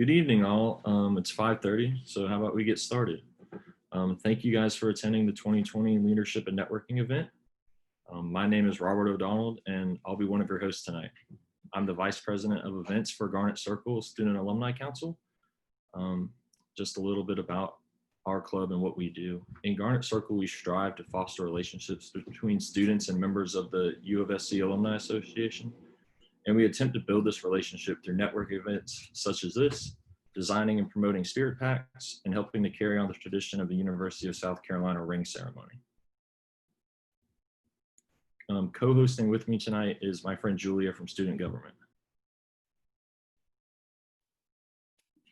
Good evening, all. It's 5:30, so how about we get started? Thank you guys for attending the 2020 Leadership and Networking event. My name is Robert O'Donnell, and I'll be one of your hosts tonight. I'm the Vice President of Events for Garnet Circle Student Alumni Council. Just a little bit about our club and what we do. In Garnet Circle, we strive to foster relationships between students and members of the UofSC Alumni Association. And we attempt to build this relationship through network events such as this, designing and promoting spirit packs, and helping to carry on the tradition of the University of South Carolina ring ceremony. Co-hosting with me tonight is my friend Julia from Student Government.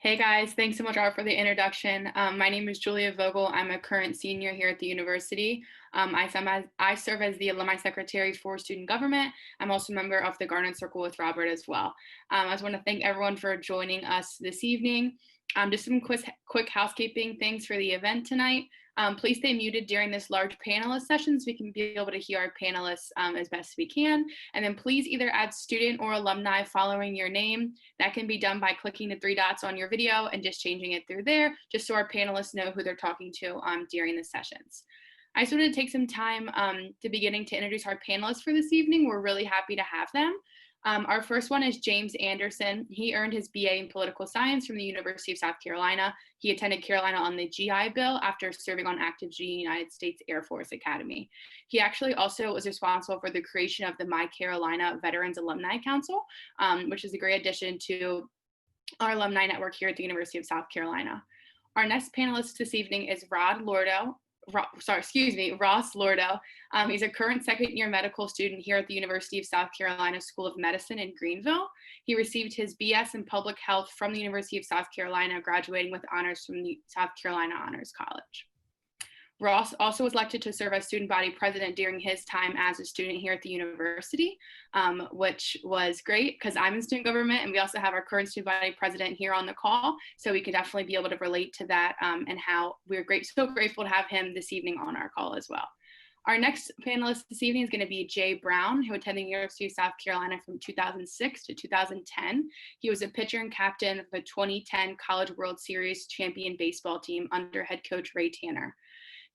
Hey guys, thanks so much, Art, for the introduction. My name is Julia Vogel. I'm a current senior here at the university. I serve as the Alumni Secretary for Student Government. I'm also a member of the Garnet Circle with Robert as well. I just want to thank everyone for joining us this evening. Just some quick housekeeping things for the event tonight. Please stay muted during this large panelist session so we can be able to hear our panelists as best we can. And then please either add student or alumni following your name. That can be done by clicking the 3 dots on your video and just changing it through there, just so our panelists know who they're talking to during the sessions. I just wanted to take some time to beginning to introduce our panelists for this evening. We're really happy to have them. Our first one is James Anderson. He earned his BA in political science from the University of South Carolina. He attended Carolina on the GI Bill after serving on active duty United States Air Force Academy. He actually also was responsible for the creation of the My Carolina Veterans Alumni Council, which is a great addition to our alumni network here at the University of South Carolina. Our next panelist this evening is Ross Lordo. He's a current second-year medical student here at the University of South Carolina School of Medicine in Greenville. He received his BS in Public Health from the University of South Carolina, graduating with honors from the South Carolina Honors College. Ross also was elected to serve as student body president during his time as a student here at the university, which was great because I'm in student government, and we also have our current student body president here on the call, so we can definitely be able to relate to that and how we're so grateful to have him this evening on our call as well. Our next panelist this evening is going to be Jay Brown, who attended the University of South Carolina from 2006 to 2010. He was a pitcher and captain of the 2010 College World Series champion baseball team under head coach Ray Tanner.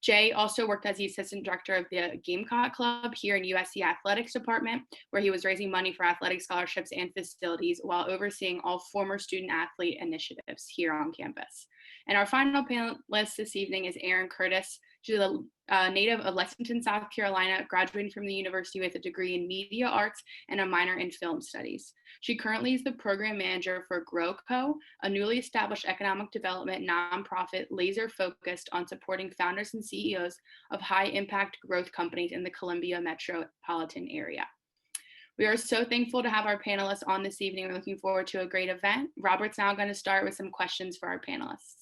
Jay also worked as the assistant director of the Gamecock Club here in USC Athletics Department, where he was raising money for athletic scholarships and facilities while overseeing all former student athlete initiatives here on campus. And our final panelist this evening is Erin Curtis. She's a native of Lexington, South Carolina, graduating from the university with a degree in media arts and a minor in film studies. She currently is the program manager for GrowCo, a newly established economic development nonprofit laser-focused on supporting founders and CEOs of high-impact growth companies in the Columbia metropolitan area. We are so thankful to have our panelists on this evening. We're looking forward to a great event. Robert's now going to start with some questions for our panelists.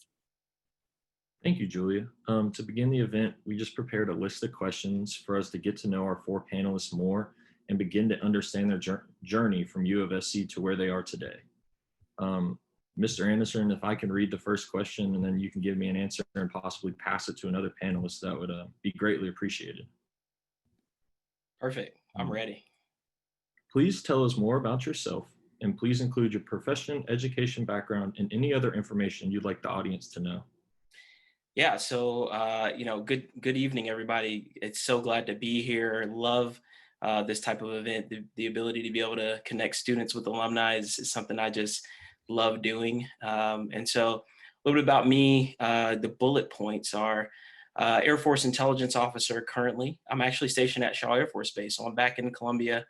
Thank you, Julia. To begin the event, we just prepared a list of questions for us to get to know our 4 panelists more and begin to understand their journey from UofSC to where they are today. Mr. Anderson, if I can read the first question and then you can give me an answer and possibly pass it to another panelist, that would be greatly appreciated. Perfect. I'm ready. Please tell us more about yourself, and please include your profession, education background, and any other information you'd like the audience to know. Yeah, so, good evening, everybody. It's so glad to be here. Love this type of event. The ability to be able to connect students with alumni is something I just love doing. And so a little bit about me, the bullet points are Air Force Intelligence Officer currently. I'm actually stationed at Shaw Air Force Base, so I'm back in Columbia,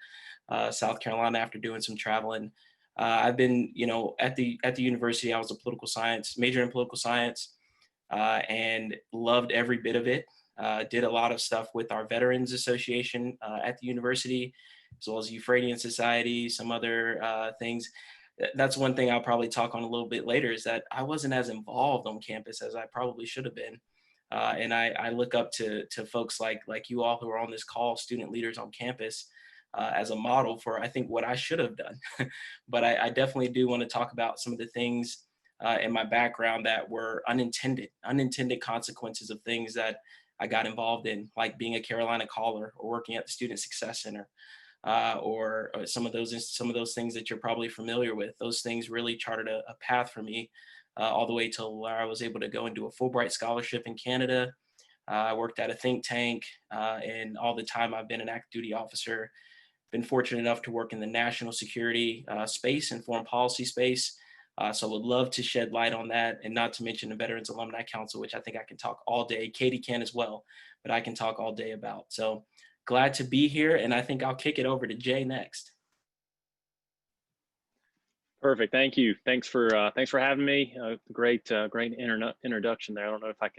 South Carolina after doing some traveling. I've been, at the university, I was a major in political science. And loved every bit of it. Did a lot of stuff with our Veterans Association at the university, as well as Euphratean Society, some other things. That's one thing I'll probably talk on a little bit later, is that I wasn't as involved on campus as I probably should have been. And I look up to folks like you all who are on this call, student leaders on campus, as a model for, I think, what I should have done. But I definitely do want to talk about some of the things in my background that were unintended consequences of things that I got involved in, like being a Carolina caller or working at the Student Success Center. or some of those things that you're probably familiar with. Those things really charted a path for me all the way to where I was able to go and do a Fulbright scholarship in Canada. I worked at a think tank, and all the time I've been an active duty officer. Been fortunate enough to work in the national security space and foreign policy space. So would love to shed light on that, and not to mention the Veterans Alumni Council, which I think I can talk all day. Katie can as well, but I can talk all day about. So glad to be here, and I think I'll kick it over to Jay next. Perfect. Thank you. Thanks for having me. Great introduction there. I don't know if I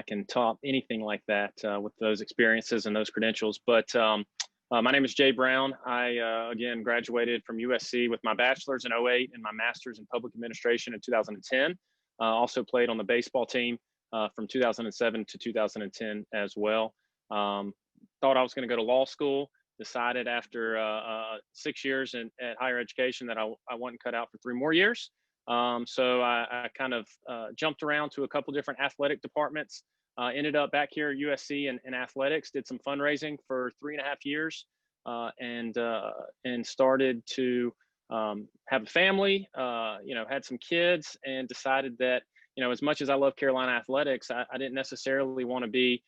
can top anything like that with those experiences and those credentials. But my name is Jay Brown. I again graduated from USC with my bachelor's in 2008 and my master's in public administration in 2010. Also played on the baseball team from 2007 to 2010 as well. Thought I was going to go to law school. Decided after 6 years at higher education that I wasn't cut out for 3 more years. So I kind of jumped around to a couple different athletic departments. Ended up back here at USC in athletics. Did some fundraising for 3.5 years, and started to have a family. Had some kids, and decided that as much as I love Carolina athletics, I didn't necessarily want to be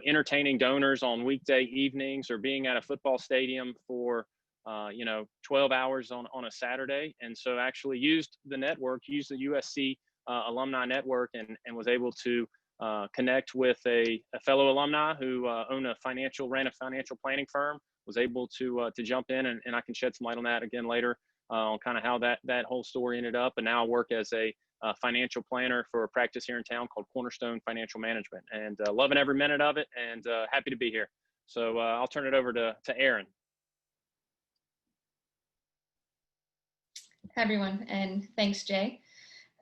entertaining donors on weekday evenings or being at a football stadium for 12 hours on a Saturday. And so actually used the USC alumni network, and was able to connect with a fellow alumni who ran a financial planning firm. Was able to jump in, and I can shed some light on that again later on kind of how that whole story ended up. And now I work as a financial planner for a practice here in town called Cornerstone Financial Management, and loving every minute of it, and happy to be here. So I'll turn it over to Erin. Hi, everyone, and thanks, Jay.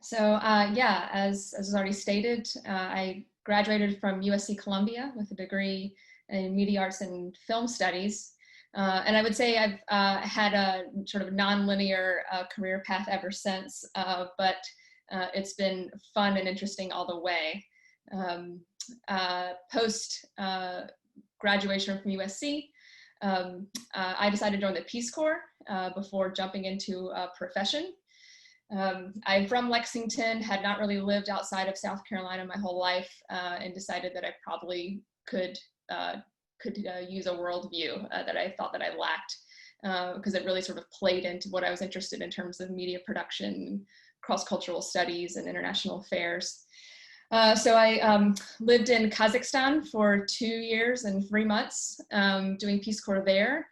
So as was already stated, I graduated from USC Columbia with a degree in media arts and film studies. And I would say I've had a sort of non-linear career path ever since, but it's been fun and interesting all the way. Post graduation from USC, I decided to join the Peace Corps before jumping into a profession. I'm from Lexington, had not really lived outside of South Carolina my whole life, and decided that I probably could use a worldview that I thought that I lacked, because it really sort of played into what I was interested in terms of media production, cross-cultural studies, and international affairs. So I lived in Kazakhstan for 2 years and 3 months, doing Peace Corps there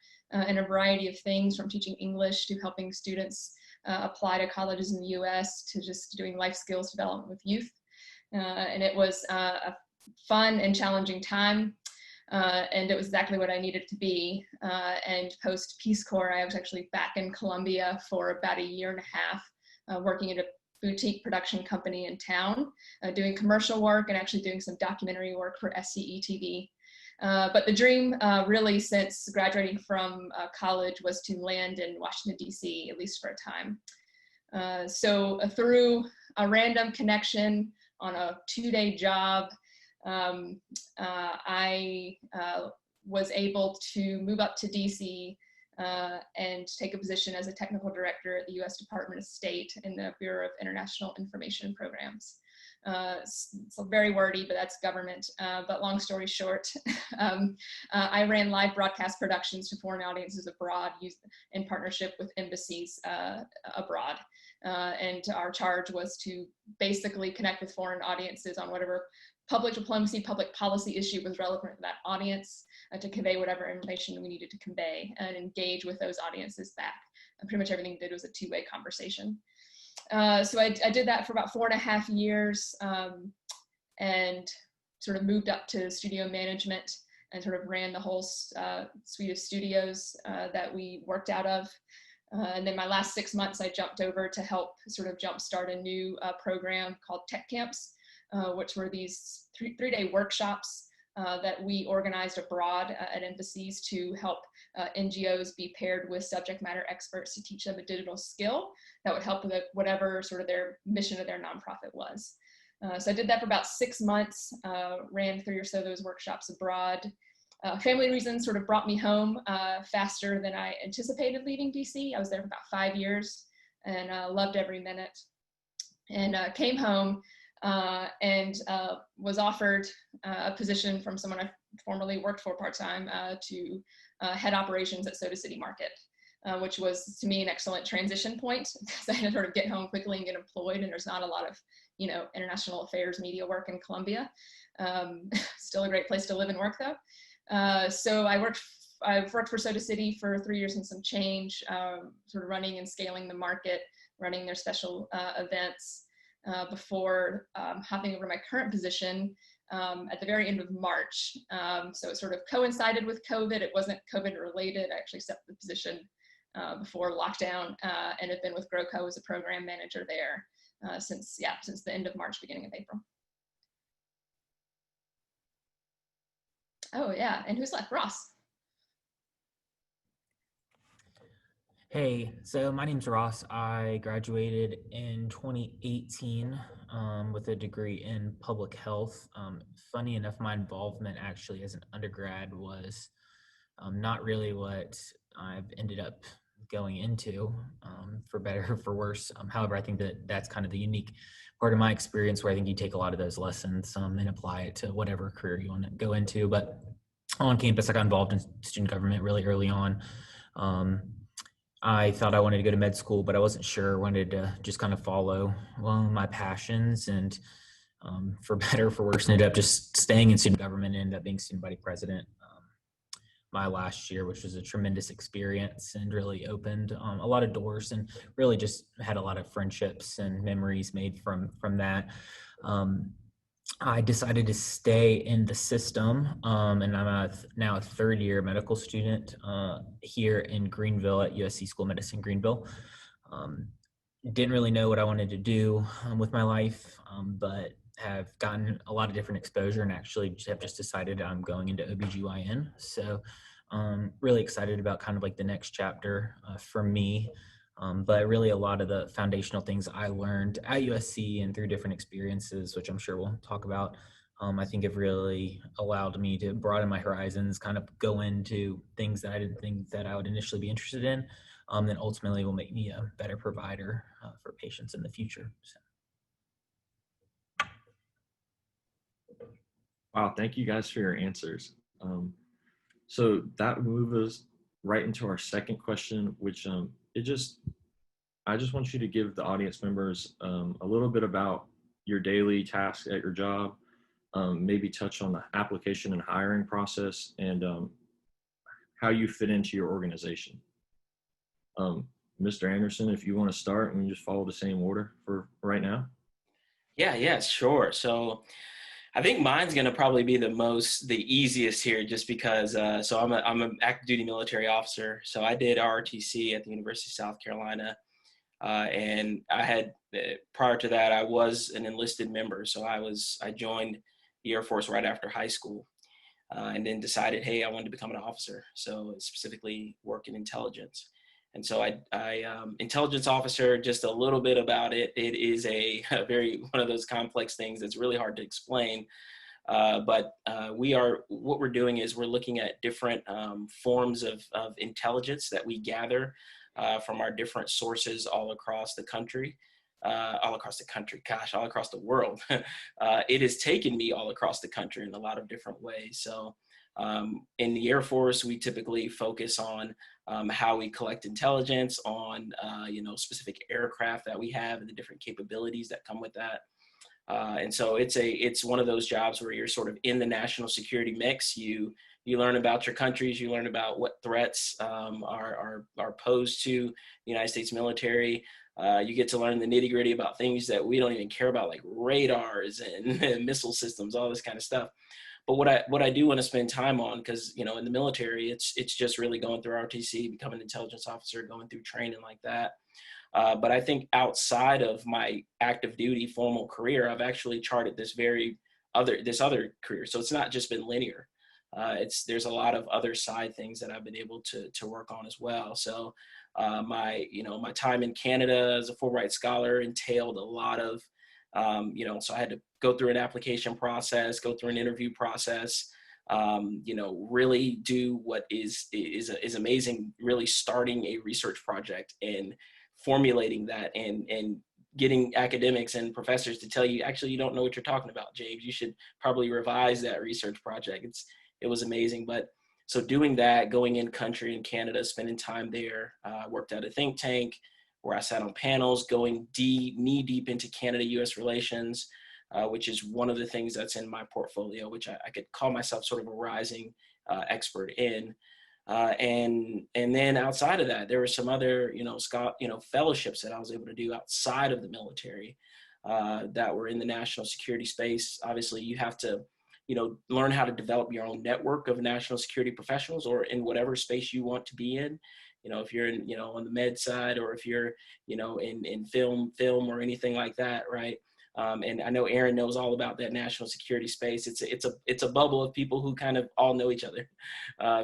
in a variety of things, from teaching English to helping students apply to colleges in the US, to just doing life skills development with youth. And it was a fun and challenging time. And it was exactly what I needed to be. And post Peace Corps, I was actually back in Columbia for about 1.5 years, working at a boutique production company in town, doing commercial work and actually doing some documentary work for SCE TV. But the dream really since graduating from college was to land in Washington, DC, at least for a time. So through a random connection on a 2-day job, I was able to move up to DC and take a position as a technical director at the U.S. Department of State in the Bureau of International Information Programs. So very wordy, but that's government. But long story short, I ran live broadcast productions to foreign audiences abroad in partnership with embassies abroad. And our charge was to basically connect with foreign audiences on whatever public diplomacy, public policy issue was relevant to that audience, to convey whatever information we needed to convey and engage with those audiences back. And pretty much everything we did was a 2-way conversation. So I did that for about 4.5 years, and sort of moved up to studio management and sort of ran the whole suite of studios that we worked out of. And then my last 6 months, I jumped over to help sort of jumpstart a new program called Tech Camps, which were these 3-day workshops that we organized abroad at embassies to help NGOs be paired with subject matter experts to teach them a digital skill that would help with whatever sort of their mission of their nonprofit was. So I did that for about 6 months, ran 3 or so of those workshops abroad, family reasons sort of brought me home faster than I anticipated leaving DC. I was there for about 5 years and loved every minute. And came home and was offered a position from someone I formerly worked for part-time to head operations at Soda City Market, which was to me an excellent transition point because I had to sort of get home quickly and get employed, and there's not a lot of, you know, international affairs media work in Columbia. Still a great place to live and work though. So I've worked for Soda City for 3 years and some change, sort of running and scaling the market, running their special events before hopping over to my current position at the very end of March. So it sort of coincided with COVID. It wasn't COVID related. I actually set the position before lockdown and have been with GrowCo as a program manager there since the end of March, beginning of April. Oh yeah, and who's left? Ross. Hey, so my name's Ross. I graduated in 2018 with a degree in public health. Funny enough, my involvement actually as an undergrad was not really what I've ended up going into, for better or for worse. However, I think that that's kind of the unique part of my experience where I think you take a lot of those lessons and apply it to whatever career you want to go into. But on campus, I got involved in student government really early on. I thought I wanted to go to med school, but I wasn't sure. Wanted to just kind of follow my passions, and for better or for worse, ended up just staying in student government and ended up being student body president my last year, which was a tremendous experience and really opened a lot of doors, and really just had a lot of friendships and memories made from that. I decided to stay in the system, and I'm now a third-year medical student here in Greenville at USC School of Medicine, Greenville. Didn't really know what I wanted to do with my life, but have gotten a lot of different exposure and actually have just decided I'm going into OBGYN. So really excited about kind of like the next chapter for me. But really a lot of the foundational things I learned at USC and through different experiences, which I'm sure we'll talk about, I think have really allowed me to broaden my horizons, kind of go into things that I didn't think that I would initially be interested in, then ultimately will make me a better provider for patients in the future. So. Wow, thank you guys for your answers. So that moves us right into our second question, which I just want you to give the audience members a little bit about your daily tasks at your job, maybe touch on the application and hiring process, and how you fit into your organization. Mr. Anderson, if you want to start, and just follow the same order for right now. Yeah, sure. So I think mine's going to probably be the easiest here, just because, so I'm an active duty military officer. So I did ROTC at the University of South Carolina. And I had, prior to that, I was an enlisted member. So I joined the Air Force right after high school, and then decided, hey, I wanted to become an officer. So specifically work in intelligence. And so I intelligence officer, just a little bit about it. It is a very, one of those complex things that's really hard to explain. But what we're doing is we're looking at different forms of intelligence that we gather from our different sources all across the country, all across the world. It has taken me all across the country in a lot of different ways. So in the Air Force, we typically focus on how we collect intelligence on, specific aircraft that we have and the different capabilities that come with that. And so it's one of those jobs where you're sort of in the national security mix. You learn about your countries, you learn about what threats are posed to the United States military. You get to learn the nitty gritty about things that we don't even care about, like radars and missile systems, all this kind of stuff. But what I do want to spend time on, because, in the military, it's just really going through ROTC, becoming an intelligence officer, going through training like that. But I think outside of my active duty formal career, I've actually charted this other career. So it's not just been linear. There's a lot of other side things that I've been able to work on as well. So my time in Canada as a Fulbright scholar entailed a lot of, so I had to go through an application process, go through an interview process, you know, really do what is amazing, really starting a research project and formulating that and getting academics and professors to tell you, actually, you don't know what you're talking about, James. You should probably revise that research project. It was amazing. But so doing that, going in country in Canada, spending time there, worked at a think tank where I sat on panels, going knee deep into Canada-US relations, which is one of the things that's in my portfolio, which I could call myself sort of a rising expert in. And then outside of that, there were some other, fellowships that I was able to do outside of the military that were in the national security space. Obviously, you have to, learn how to develop your own network of national security professionals, or in whatever space you want to be in. If you're in, on the med side, or if you're, in film or anything like that, right? And I know Erin knows all about that national security space. It's a bubble of people who kind of all know each other.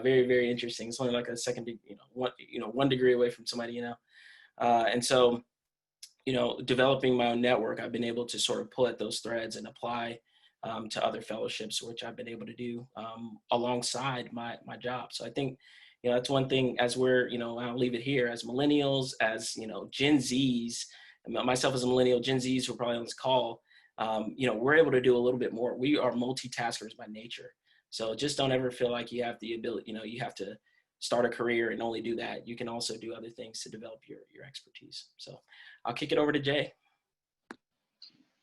Very, very interesting. It's only like a second, 1 degree away from somebody, and so, developing my own network, I've been able to sort of pull at those threads and apply to other fellowships, which I've been able to do alongside my job. So I think, that's one thing as we're, I'll leave it here, as millennials, as, Gen Zs, myself as a millennial, Gen Zs who are probably on this call, we're able to do a little bit more. We are multitaskers by nature. So just don't ever feel like you have the ability, you have to start a career and only do that. You can also do other things to develop your expertise. So I'll kick it over to Jay.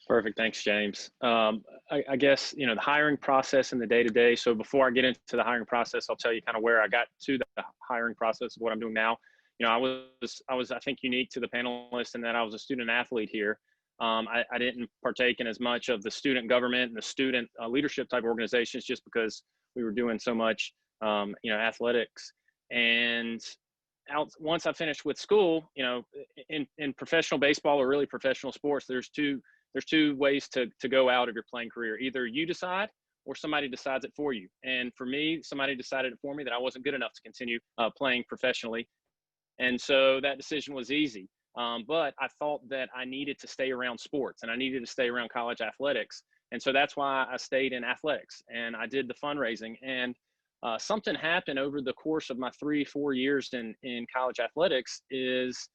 Perfect. Thanks, James. I guess, the hiring process and the day-to-day. So before I get into the hiring process, I'll tell you kind of where I got to the hiring process of what I'm doing now. I was, I think, unique to the panelists in that I was a student athlete here. I didn't partake in as much of the student government and the student leadership type organizations, just because we were doing so much, athletics. And once I finished with school, in professional baseball, or really professional sports, there's two ways to go out of your playing career. Either you decide, or somebody decides it for you. And for me, somebody decided it for me that I wasn't good enough to continue playing professionally. And so that decision was easy. But I thought that I needed to stay around sports, and I needed to stay around college athletics. And so that's why I stayed in athletics, and I did the fundraising. And something happened over the course of my 3-4 years in college athletics is,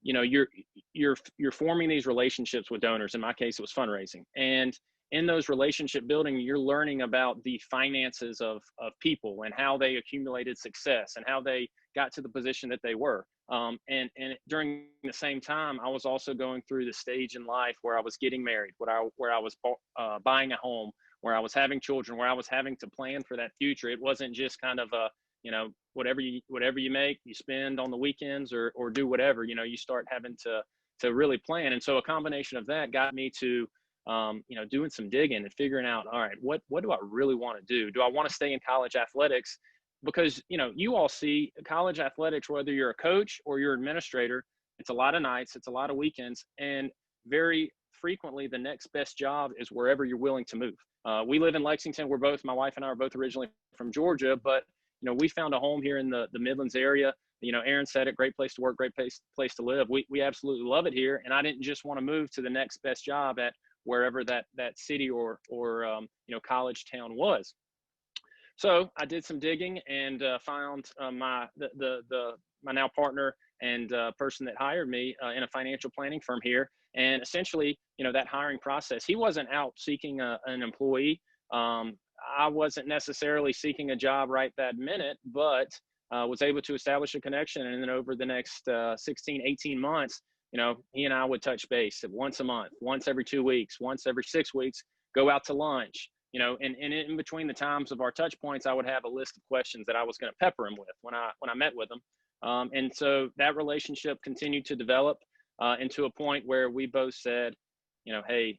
you're forming these relationships with donors. In my case, it was fundraising. And in those relationship building, you're learning about the finances of people and how they accumulated success and how they got to the position that they were. And during the same time, I was also going through the stage in life where I was getting married, where I was buying a home, where I was having children, where I was having to plan for that future. It wasn't just kind of whatever you make, you spend on the weekends or do whatever. You start having to really plan. And so a combination of that got me to doing some digging and figuring out, all right, what do I really want to do? Do I want to stay in college athletics? Because, you all see college athletics, whether you're a coach or you're an administrator, it's a lot of nights, it's a lot of weekends, and very frequently the next best job is wherever you're willing to move. We live in Lexington. My wife and I are both originally from Georgia, but, we found a home here in the Midlands area. Erin said it, great place to work, great place to live. We absolutely love it here. And I didn't just want to move to the next best job at wherever that city or college town was. So I did some digging and found my now partner and person that hired me in a financial planning firm here. And essentially, that hiring process, he wasn't out seeking an employee. I wasn't necessarily seeking a job right that minute, but was able to establish a connection. And then over the next 16, 18 months, he and I would touch base once a month, once every 2 weeks, once every 6 weeks, go out to lunch. And in between the times of our touch points, I would have a list of questions that I was going to pepper him with when I met with him. And so that relationship continued to develop into a point where we both said, hey,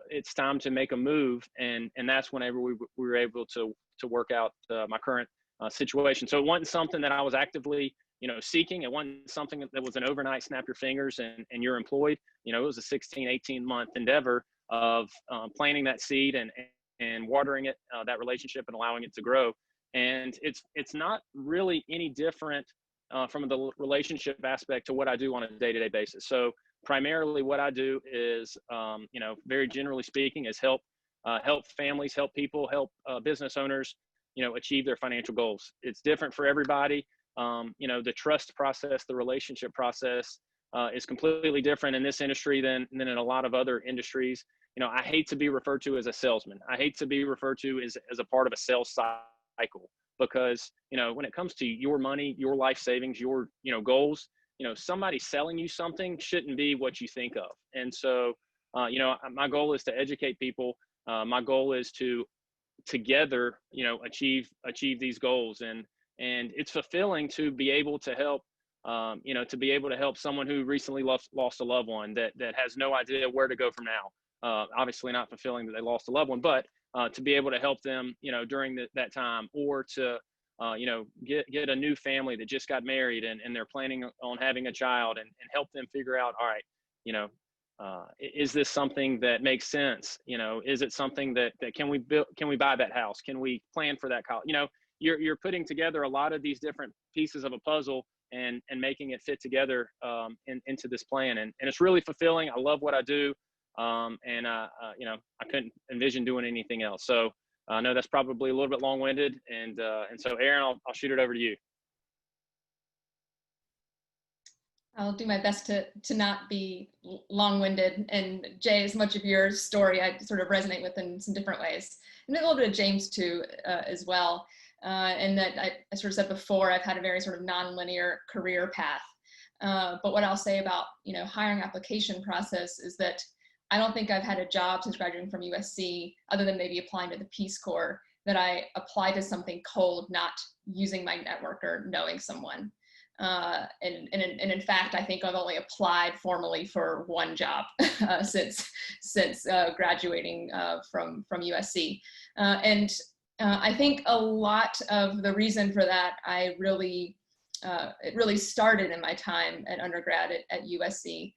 it's time to make a move. And that's whenever we were able to work out my current situation. So it wasn't something that I was actively, seeking. It wasn't something that was an overnight snap your fingers and you're employed. It was a 16, 18 month endeavor of planting that seed and watering it, that relationship, and allowing it to grow. And it's not really any different from the relationship aspect to what I do on a day-to-day basis. So primarily what I do is, very generally speaking, is help help families, help people, help business owners, achieve their financial goals. It's different for everybody. The trust process, the relationship process is completely different in this industry than in a lot of other industries. I hate to be referred to as a salesman. I hate to be referred to as a part of a sales cycle, because, when it comes to your money, your life savings, your, goals, somebody selling you something shouldn't be what you think of. And so, my goal is to educate people. My goal is to together, achieve these goals. And it's fulfilling to be able to help, to be able to help someone who recently lost a loved one that has no idea where to go from now. Obviously not fulfilling that they lost a loved one, but to be able to help them, during that time, or to, get a new family that just got married and they're planning on having a child, and help them figure out, all right, is this something that makes sense? Is it something that can we build? Can we buy that house? Can we plan for that college? You're putting together a lot of these different pieces of a puzzle and making it fit together into this plan. And it's really fulfilling. I love what I do. I couldn't envision doing anything else. So I know that's probably a little bit long-winded. And so Erin, I'll shoot it over to you. I'll do my best to not be long-winded. And Jay, as much of your story I sort of resonate with in some different ways. And a little bit of James too, as well. And that I sort of said before, I've had a very sort of non-linear career path. But what I'll say about, hiring application process is that I don't think I've had a job since graduating from USC, other than maybe applying to the Peace Corps, that I applied to something cold, not using my network or knowing someone. And in fact, I think I've only applied formally for one job since graduating from USC. I think a lot of the reason for that, it really started in my time at undergrad at USC.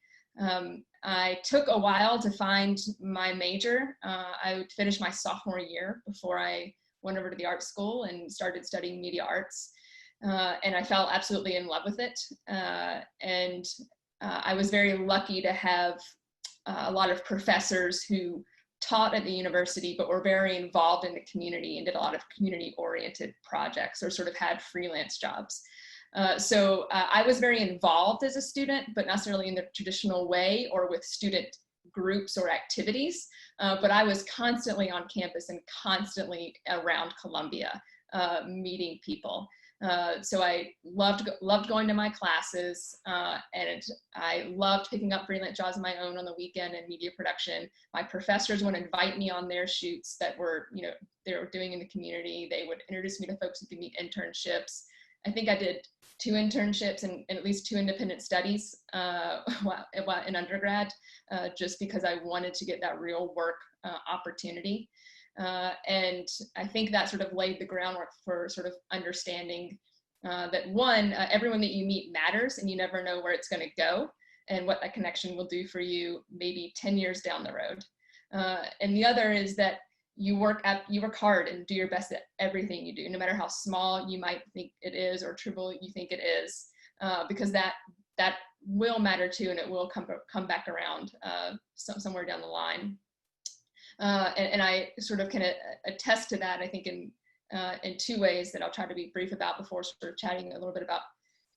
I took a while to find my major. I would my sophomore year before I went over to the art school and started studying media arts. And I fell absolutely in love with it. I was very lucky to have a lot of professors who taught at the university, but were very involved in the community and did a lot of community-oriented projects, or sort of had freelance jobs. So I was very involved as a student, but not necessarily in the traditional way or with student groups or activities. But I was constantly on campus and constantly around Columbia, meeting people. So I loved going to my classes, and I loved picking up freelance jobs of my own on the weekend in media production. My professors would invite me on their shoots that were, they were doing in the community. They would introduce me to folks who could meet internships. I think I did 2 internships and at least 2 independent studies while in undergrad, just because I wanted to get that real work opportunity. And I think that sort of laid the groundwork for sort of understanding that one, everyone that you meet matters, and you never know where it's going to go and what that connection will do for you maybe 10 years down the road. And the other is that you work hard and do your best at everything you do, no matter how small you might think it is or trivial you think it is, because that will matter too, and it will come back around somewhere down the line. And I sort of can attest to that, I think, in 2 ways that I'll try to be brief about before sort of chatting a little bit about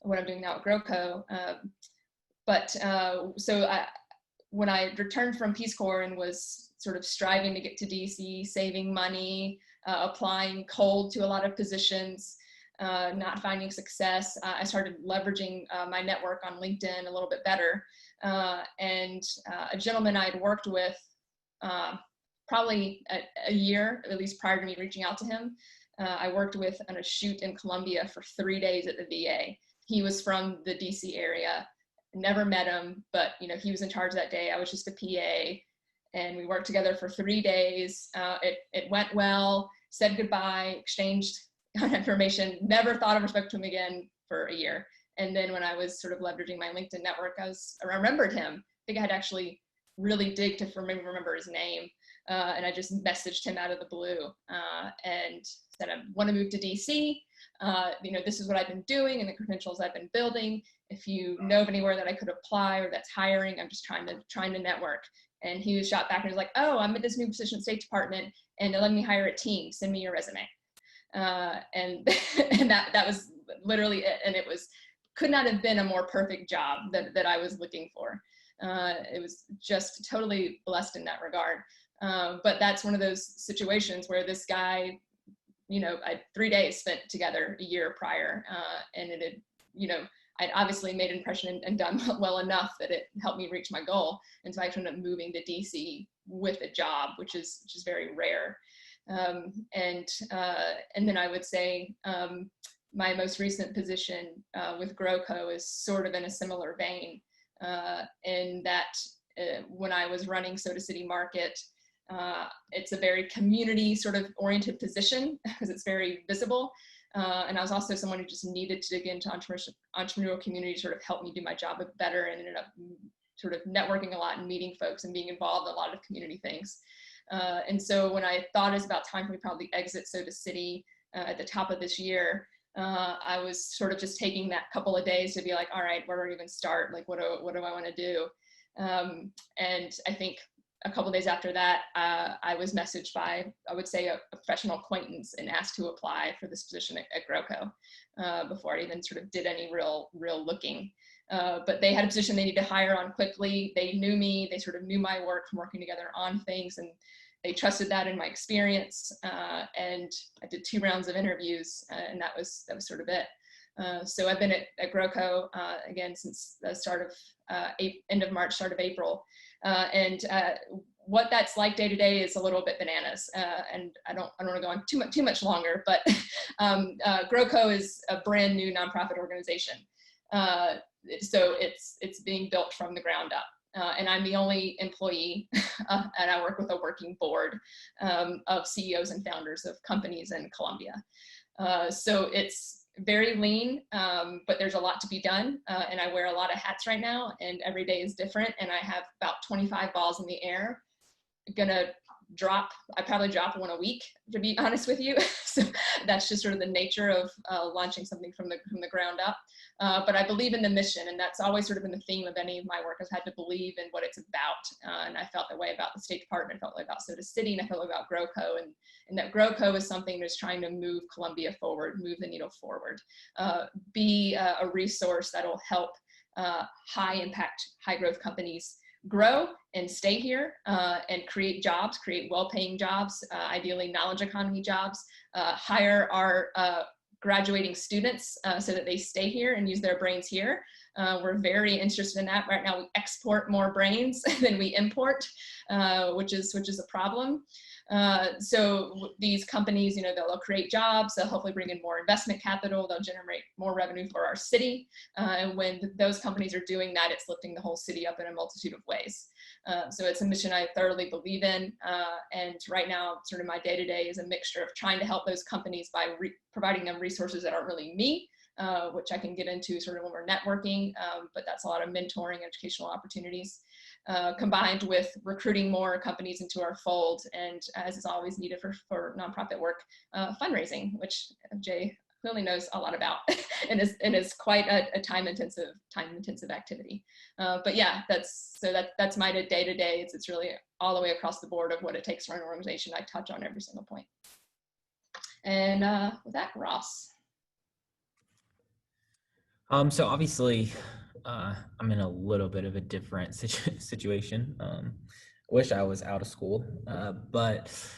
what I'm doing now at GrowCo. When I returned from Peace Corps and was sort of striving to get to DC, saving money, applying cold to a lot of positions, not finding success, I started leveraging my network on LinkedIn a little bit better. And a gentleman I had worked with probably a year, at least prior to me reaching out to him, I worked with on a shoot in Columbia for 3 days at the VA. He was from the DC area, never met him, but he was in charge that day. I was just a PA, and we worked together for 3 days. It went well, said goodbye, exchanged information, never thought of or spoke to him again for a year. And then when I was sort of leveraging my LinkedIn network, I remembered him. I think I had actually really dig to remember his name. And I just messaged him out of the blue and said, I want to move to DC. This is what I've been doing and the credentials I've been building. If you know of anywhere that I could apply or that's hiring, I'm just trying to network. And he was shot back and was like, oh, I'm at this new position at State Department and they're letting me hire a team. Send me your resume. And that was literally it. And it could not have been a more perfect job that I was looking for. It was just totally blessed in that regard. But that's one of those situations where this guy, I had 3 days spent together a year prior, and it had, I'd obviously made an impression and done well enough that it helped me reach my goal. And so I ended up moving to DC with a job, which is very rare. And then I would say my most recent position with GrowCo is sort of in a similar vein, in that when I was running Soda City Market, it's a very community sort of oriented position because it's very visible. And I was also someone who just needed to get into entrepreneurial community to sort of help me do my job better, and ended up sort of networking a lot and meeting folks and being involved in a lot of community things. And so when I thought it was about time for me to probably exit Soda City at the top of this year, I was sort of just taking that couple of days to be like, all right, where do I even start? Like, what do I want to do? And I think a couple of days after that, I was messaged by, I would say, a professional acquaintance and asked to apply for this position at GrowCo before I even sort of did any real looking. But they had a position they needed to hire on quickly. They knew me. They sort of knew my work from working together on things, and they trusted that in my experience. And I did 2 rounds of interviews, and that was sort of it. So I've been at GrowCo again since the start of end of March, start of April. And what that's like day to day is a little bit bananas. And I don't want to go on too much longer, but GrowCo is a brand new nonprofit organization. So it's being built from the ground up. And I'm the only employee, and I work with a working board of CEOs and founders of companies in Colombia. So it's very lean, but there's a lot to be done. And I wear a lot of hats right now, and every day is different. And I have about 25 balls in the air. I probably drop one a week, to be honest with you. So that's just sort of the nature of launching something from the ground up. But I believe in the mission, and that's always sort of been the theme of any of my work. I've had to believe in what it's about. And I felt that way about the State Department, I felt that way about Soda City, and I felt that way about GrowCo. And that GrowCo is something that's trying to move Columbia forward, move the needle forward, be a resource that'll help high impact, high growth companies grow and stay here, and create jobs, create well-paying jobs, ideally knowledge economy jobs, hire our graduating students so that they stay here and use their brains here. We're very interested in that. Right now we export more brains than we import, which is a problem. So these companies, they'll create jobs, they'll hopefully bring in more investment capital, they'll generate more revenue for our city. And when those companies are doing that, it's lifting the whole city up in a multitude of ways. So it's a mission I thoroughly believe in. And right now, sort of my day-to-day is a mixture of trying to help those companies by providing them resources that aren't really me, which I can get into sort of when we're networking, but that's a lot of mentoring, educational opportunities. Combined with recruiting more companies into our fold, and as is always needed for nonprofit work, fundraising, which Jay clearly knows a lot about, and is quite a time intensive activity. But yeah, that's my day to day. It's really all the way across the board of what it takes for an organization. I touch on every single point. And with that, Ross. So obviously, I'm in a little bit of a different situation. Wish I was out of school, but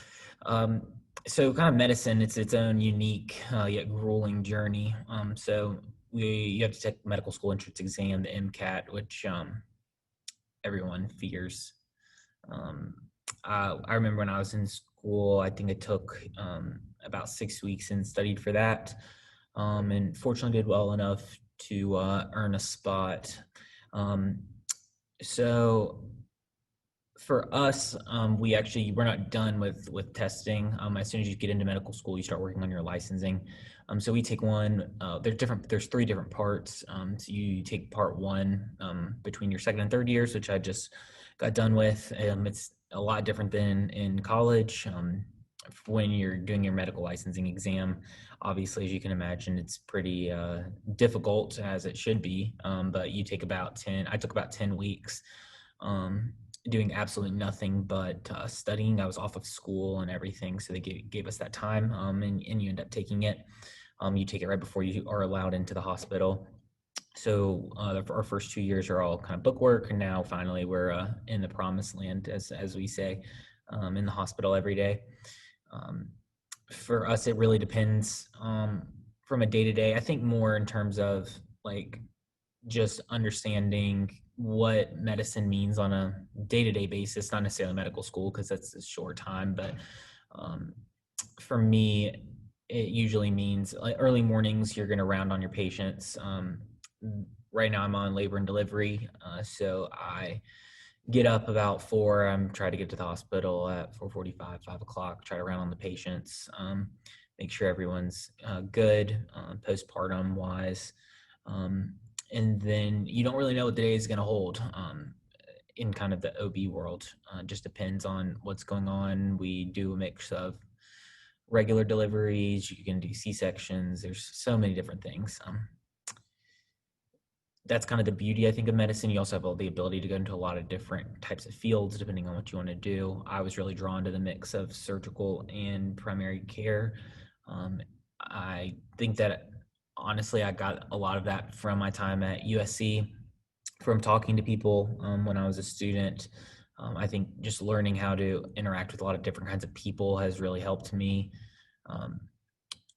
so kind of medicine, it's its own unique yet grueling journey. So you have to take medical school entrance exam, the MCAT, which everyone fears. I remember when I was in school, I think it took about 6 weeks and studied for that, and fortunately did well enough to earn a spot. So for us, we're not done with testing. As soon as you get into medical school, you start working on your licensing. So we take one, there's 3 different parts. So you take part 1 between your 2nd and 3rd years, which I just got done with. It's a lot different than in college. When you're doing your medical licensing exam, obviously, as you can imagine, it's pretty difficult, as it should be, but you take about 10, I took about 10 weeks. doing absolutely nothing but studying. I was off of school and everything, so they gave us that time, and you end up taking it. You take it right before you are allowed into the hospital. So our first 2 years are all kind of book work, and now finally we're in the promised land, as we say, in the hospital every day. For us, it really depends from a day-to-day. I think more in terms of like just understanding what medicine means on a day-to-day basis, not necessarily medical school because that's a short time, but for me, it usually means like early mornings, you're going to round on your patients. Right now I'm on labor and delivery, so I get up about 4. I'm trying to get to the hospital at 4:45, 5 o'clock, try to round on the patients, make sure everyone's good, postpartum wise. And then you don't really know what the day is going to hold in kind of the OB world. Just depends on what's going on. We do a mix of regular deliveries. You can do C-sections. There's so many different things. That's kind of the beauty, I think, of medicine. You also have all the ability to go into a lot of different types of fields depending on what you want to do. I was really drawn to the mix of surgical and primary care. I think that honestly, I got a lot of that from my time at USC, from talking to people when I was a student. I think just learning how to interact with a lot of different kinds of people has really helped me.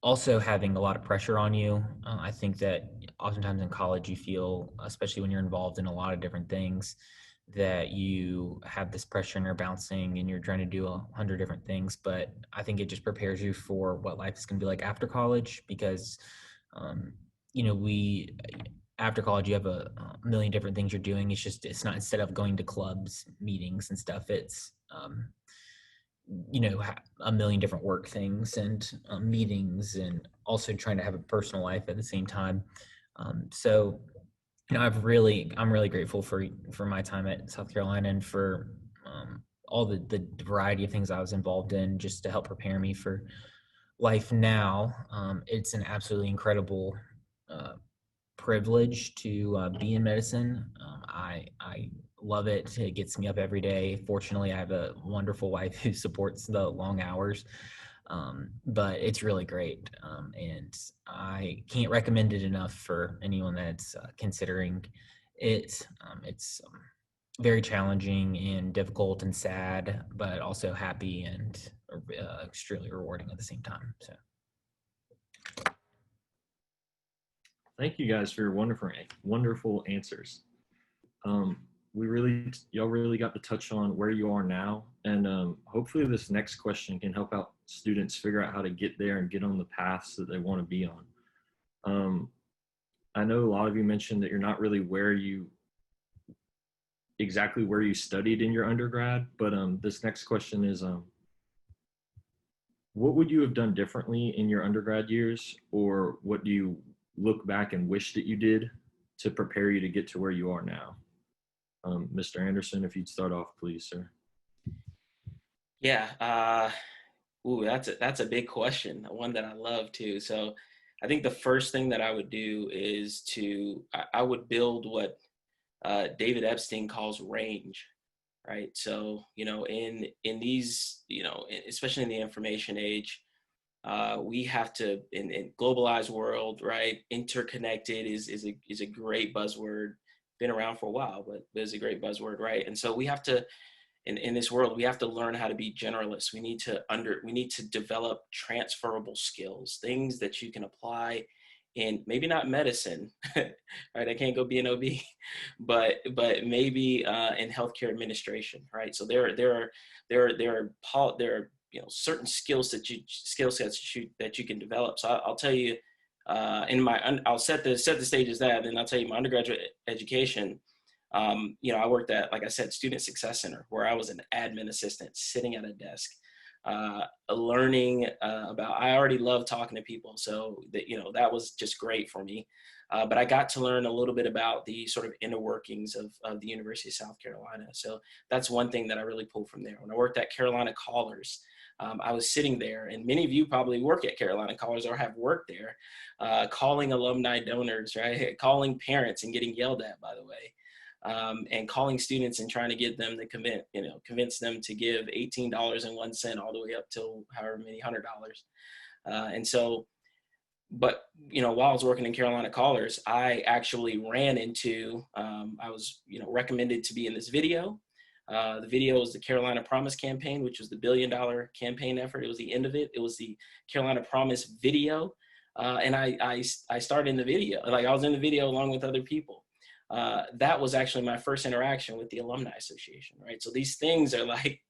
Also having a lot of pressure on you. I think that oftentimes in college you feel, especially when you're involved in a lot of different things, that you have this pressure and you're bouncing and you're trying to do 100 different things. But I think it just prepares you for what life is going to be like after college, because after college you have a million different things you're doing. It's not, instead of going to clubs, meetings and stuff, it's a million different work things and meetings, and also trying to have a personal life at the same time. So I'm really grateful for my time at South Carolina and for all the variety of things I was involved in, just to help prepare me for life now. It's an absolutely incredible privilege to be in medicine. I love it. It gets me up every day. Fortunately, I have a wonderful wife who supports the long hours, but it's really great. And I can't recommend it enough for anyone that's considering it. It's very challenging and difficult and sad, but also happy and extremely rewarding at the same time. So. Thank you guys for your wonderful answers. Y'all really got to touch on where you are now, and hopefully this next question can help out students figure out how to get there and get on the paths that they want to be on. I know a lot of you mentioned that you're not really exactly where you studied in your undergrad, but this next question is, what would you have done differently in your undergrad years, or what do you look back and wish that you did to prepare you to get to where you are now? Mr. Anderson, if you'd start off, please, sir. Yeah, that's a big question, one that I love too. So I think the first thing that I would do is I would build what David Epstein calls range, right? So, in these, especially in the information age, we have to, in globalized world, right? Interconnected is a great buzzword. Been around for a while, but it's a great buzzword, right? And so we have to, in this world, we have to learn how to be generalists. We need to develop transferable skills, things that you can apply in, maybe not medicine, right? I can't go be an OB, but maybe in healthcare administration, right? So there are certain skill sets that you can develop. So I'll tell you, I'll set the stage as that, and then I'll tell you my undergraduate education. I worked at, like I said, Student Success Center, where I was an admin assistant sitting at a desk, learning about. I already love talking to people, so that was just great for me. But I got to learn a little bit about the sort of inner workings of the University of South Carolina. So that's one thing that I really pulled from there. When I worked at Carolina Callers, I was sitting there, and many of you probably work at Carolina Callers or have worked there, calling alumni donors, right? Calling parents and getting yelled at, by the way. and calling students and trying to get them to convince them to give $18.01 all the way up to however many $100. And so, but, while I was working in Carolina Callers, I actually ran into, I was, recommended to be in this video. The video was the Carolina Promise campaign, which was the $1 billion campaign effort. It was the end of it. It was the Carolina Promise video. And I started in the video, like I was in the video along with other people. That was actually my first interaction with the Alumni Association, right? So these things are like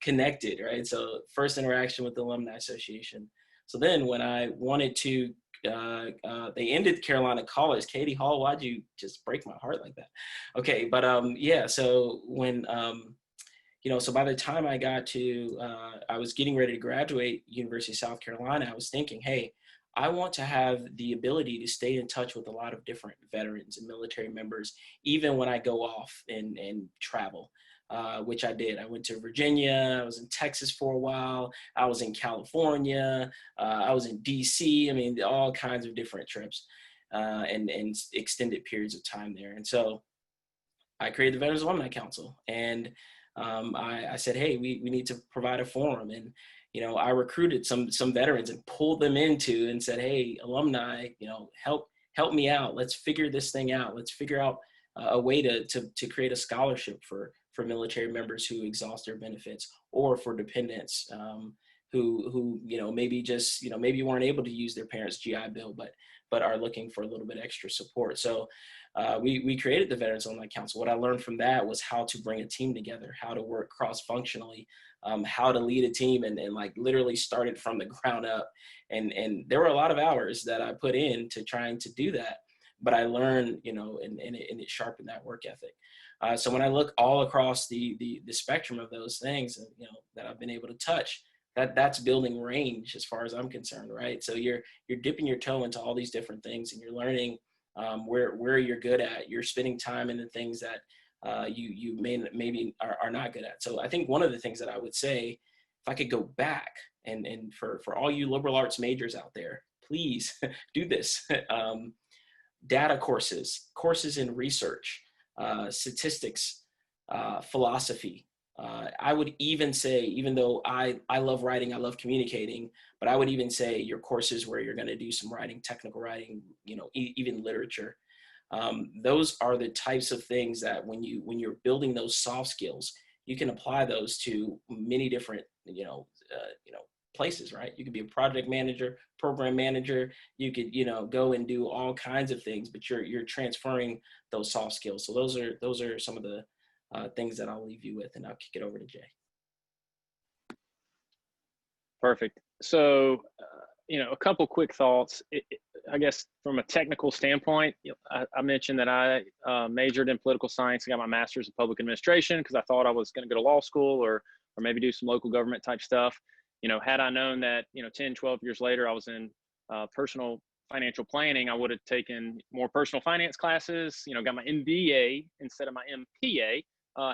connected, right? So first interaction with the Alumni Association. So then when I wanted to, they ended Carolina Callers. Katie Hall, why'd you just break my heart like that? Okay, but yeah, so when, so by the time I got to, I was getting ready to graduate University of South Carolina, I was thinking, hey, I want to have the ability to stay in touch with a lot of different veterans and military members, even when I go off and travel. Which I did. I went to Virginia, I was in Texas for a while, I was in California, I was in DC, I mean, all kinds of different trips and extended periods of time there. And so I created the Veterans Alumni Council, and I said, hey, we need to provide a forum. And, I recruited some veterans and pulled them into and said, hey, alumni, help me out. Let's figure this thing out. Let's figure out a way to create a scholarship for military members who exhaust their benefits, or for dependents who maybe just maybe weren't able to use their parents' GI Bill, but are looking for a little bit extra support. So we created the Veterans Alumni Council. What I learned from that was how to bring a team together, how to work cross-functionally, how to lead a team, and like literally started from the ground up. And there were a lot of hours that I put into trying to do that, but I learned, and it sharpened that work ethic. So when I look all across the spectrum of those things, that I've been able to touch, that's building range as far as I'm concerned, right? So you're dipping your toe into all these different things, and you're learning where you're good at. You're spending time in the things that you maybe are not good at. So I think one of the things that I would say, if I could go back, and for all you liberal arts majors out there, please do this. Data courses in research, statistics, philosophy. I would even say, even though I love writing, I love communicating, but I would even say your courses where you're going to do some writing, technical writing, even literature. Those are the types of things that when you're building those soft skills, you can apply those to many different, places, right? You could be a project manager, program manager. You could, go and do all kinds of things, but you're transferring those soft skills. So those are some of the things that I'll leave you with, and I'll kick it over to Jay. Perfect. So, a couple quick thoughts. I guess from a technical standpoint, I mentioned that I majored in political science and got my master's in public administration because I thought I was going to go to law school or maybe do some local government type stuff. Had I known that, 10, 12 years later, I was in personal financial planning, I would have taken more personal finance classes, got my MBA instead of my MPA.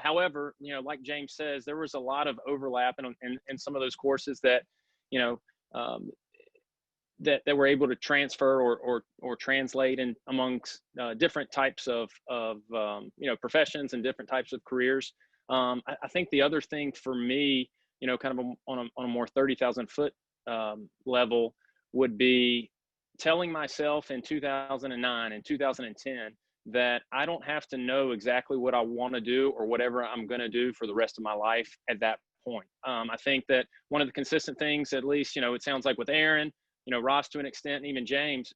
However, like James says, there was a lot of overlap in some of those courses that, that we're able to transfer or translate in amongst different types of professions and different types of careers. I think the other thing for me, kind of on a more 30,000 foot level, would be telling myself in 2009 and 2010 that I don't have to know exactly what I want to do or whatever I'm going to do for the rest of my life at that point. I think that one of the consistent things, at least, it sounds like with Erin, Ross to an extent, and even James,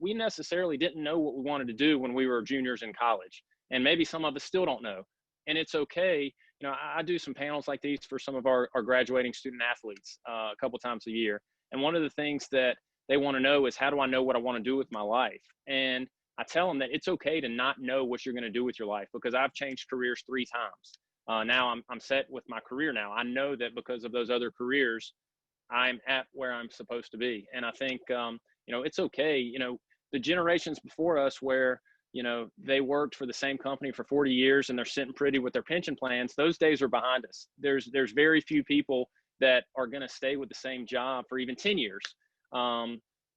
we necessarily didn't know what we wanted to do when we were juniors in college. And maybe some of us still don't know. And it's okay. I do some panels like these for some of our graduating student athletes a couple times a year. And one of the things that they want to know is, how do I know what I want to do with my life? And I tell them that it's okay to not know what you're going to do with your life, because I've changed careers 3 times. Now I'm set with my career now. I know that because of those other careers, I'm at where I'm supposed to be. And I think, it's okay. The generations before us where, they worked for the same company for 40 years and they're sitting pretty with their pension plans, those days are behind us. There's very few people that are going to stay with the same job for even 10 years.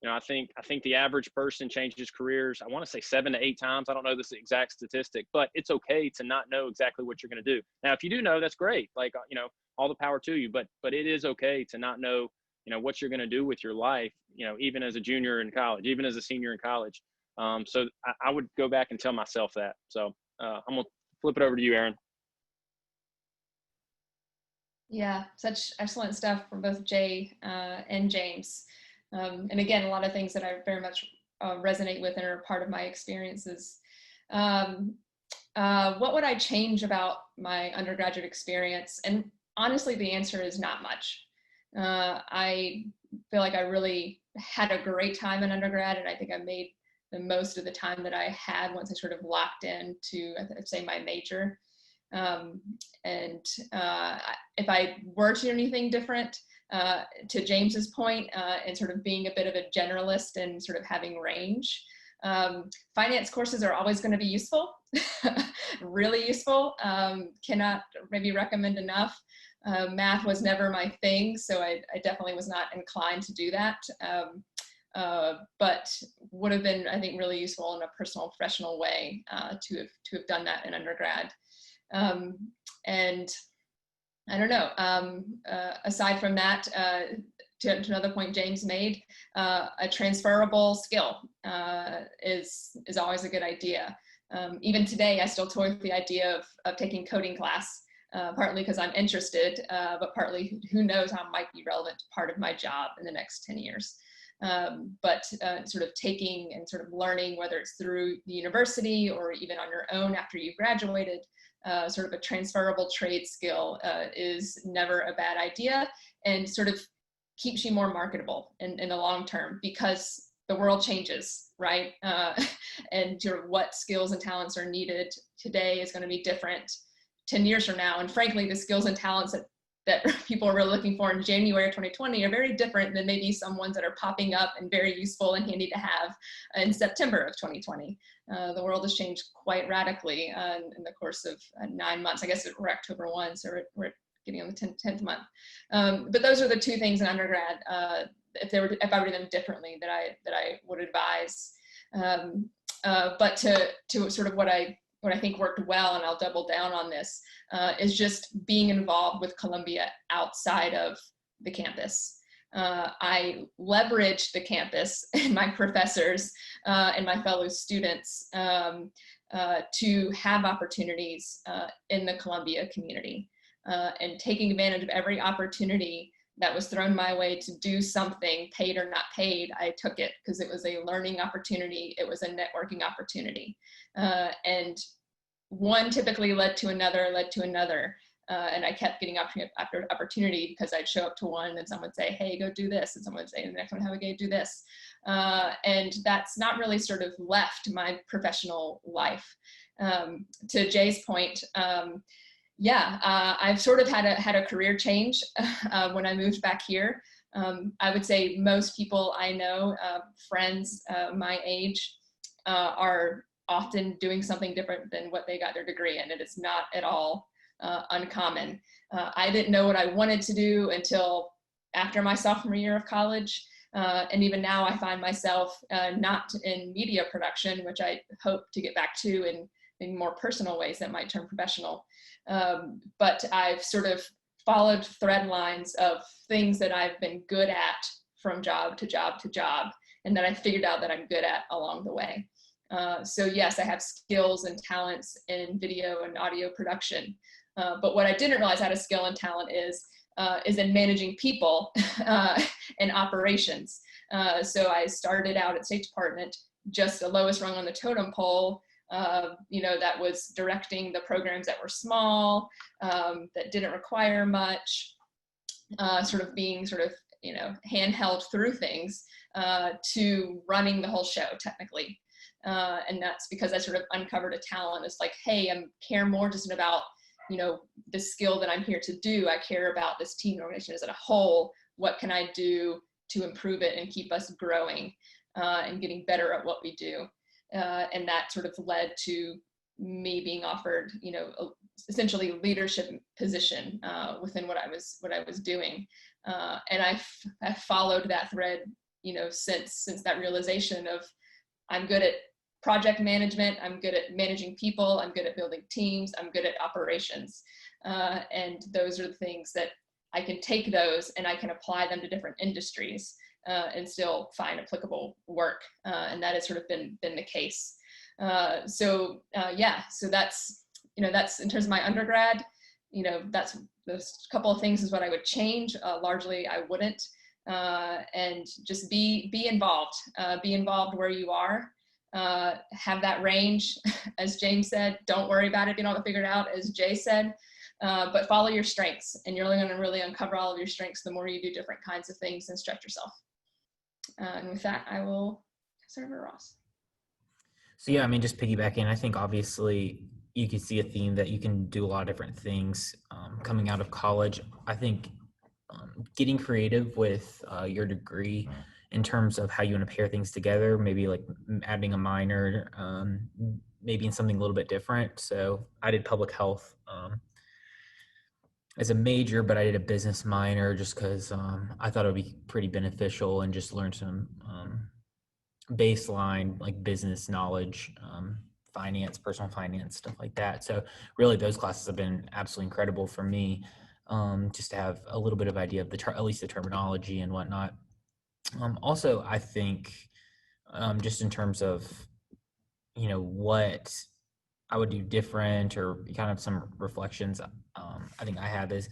I think the average person changes careers, I want to say 7 to 8 times. I don't know this exact statistic, but it's okay to not know exactly what you're going to do. Now, if you do know, that's great. Like, all the power to you, but it is okay to not know, what you're going to do with your life, even as a junior in college, even as a senior in college. So I would go back and tell myself that. So I'm going to flip it over to you, Erin. Yeah, such excellent stuff from both Jay and James. And again, a lot of things that I very much resonate with and are part of my experiences. What would I change about my undergraduate experience? And honestly, the answer is not much. I feel like I really had a great time in undergrad, and I think I made the most of the time that I had once I sort of locked into, I'd say, my major. If I were to do anything different, to James's point, and sort of being a bit of a generalist and sort of having range, finance courses are always going to be useful, really useful. Cannot maybe recommend enough. Math was never my thing, so I definitely was not inclined to do that. But would have been, I think, really useful in a personal, professional way to have done that in undergrad. And I don't know, aside from that, to another point James made, a transferable skill is always a good idea. Even today, I still toy with the idea of taking coding class, partly because I'm interested, but partly who knows how it might be relevant to part of my job in the next 10 years. But sort of taking and sort of learning, whether it's through the university or even on your own after you've graduated, sort of a transferable trade skill is never a bad idea, and sort of keeps you more marketable in the long term, because the world changes, right? And sort of what skills and talents are needed today is going to be different 10 years from now. And frankly, the skills and talents that people are really looking for in January of 2020 are very different than maybe some ones that are popping up and very useful and handy to have in September of 2020. The world has changed quite radically in the course of 9 months. I guess we're October 1, so we're getting on the 10th month. But those are the two things in undergrad, if I were to do them differently, that I would advise. But to sort of what I think worked well, and I'll double down on this, is just being involved with Columbia outside of the campus. I leveraged the campus and my professors and my fellow students to have opportunities in the Columbia community, and taking advantage of every opportunity that was thrown my way to do something, paid or not paid. I took it because it was a learning opportunity. It was a networking opportunity. And one typically led to another. And I kept getting opportunity because I'd show up to one and then someone would say, hey, go do this. And someone would say, the next one, how we go do this. And that's not really sort of left my professional life. To Jay's point, I've sort of had a career change when I moved back here. I would say most people I know, friends my age, are often doing something different than what they got their degree in. And it's not at all uncommon. I didn't know what I wanted to do until after my sophomore year of college. And even now I find myself not in media production, which I hope to get back to in more personal ways that might turn professional. But I've sort of followed thread lines of things that I've been good at from job to job to job, and that I figured out that I'm good at along the way. So yes, I have skills and talents in video and audio production. But what I didn't realize I had a skill and talent is in managing people and operations. So I started out at State Department, just the lowest rung on the totem pole. That was directing the programs that were small, that didn't require much, sort of being handheld through things, to running the whole show technically. And that's because I sort of uncovered a talent. It's like, hey, I care more just about, the skill that I'm here to do. I care about this team organization as a whole. What can I do to improve it and keep us growing and getting better at what we do? And that sort of led to me being offered, essentially a leadership position within what I was doing. And I followed that thread, since that realization of I'm good at project management, I'm good at managing people, I'm good at building teams, I'm good at operations. And those are the things that I can take those and I can apply them to different industries and still find applicable work. And that has sort of been the case. So that's, that's in terms of my undergrad, that's those couple of things is what I would change. Largely, I wouldn't. And just be involved where you are. Have that range, as James said. Don't worry about it if you don't have it figured out, as Jay said. But follow your strengths, and you're only going to really uncover all of your strengths the more you do different kinds of things and stretch yourself. And with that, I will pass it over to Ross. So yeah, I mean, just piggybacking, I think obviously you can see a theme that you can do a lot of different things coming out of college. I think getting creative with your degree in terms of how you want to pair things together, maybe like adding a minor, maybe in something a little bit different. So I did public health as a major, but I did a business minor just because I thought it would be pretty beneficial and just learn some baseline like business knowledge, finance, personal finance, stuff like that. So really those classes have been absolutely incredible for me, just to have a little bit of idea of at least the terminology and whatnot. Also, I think just in terms of, what I would do different or kind of some reflections I think I have is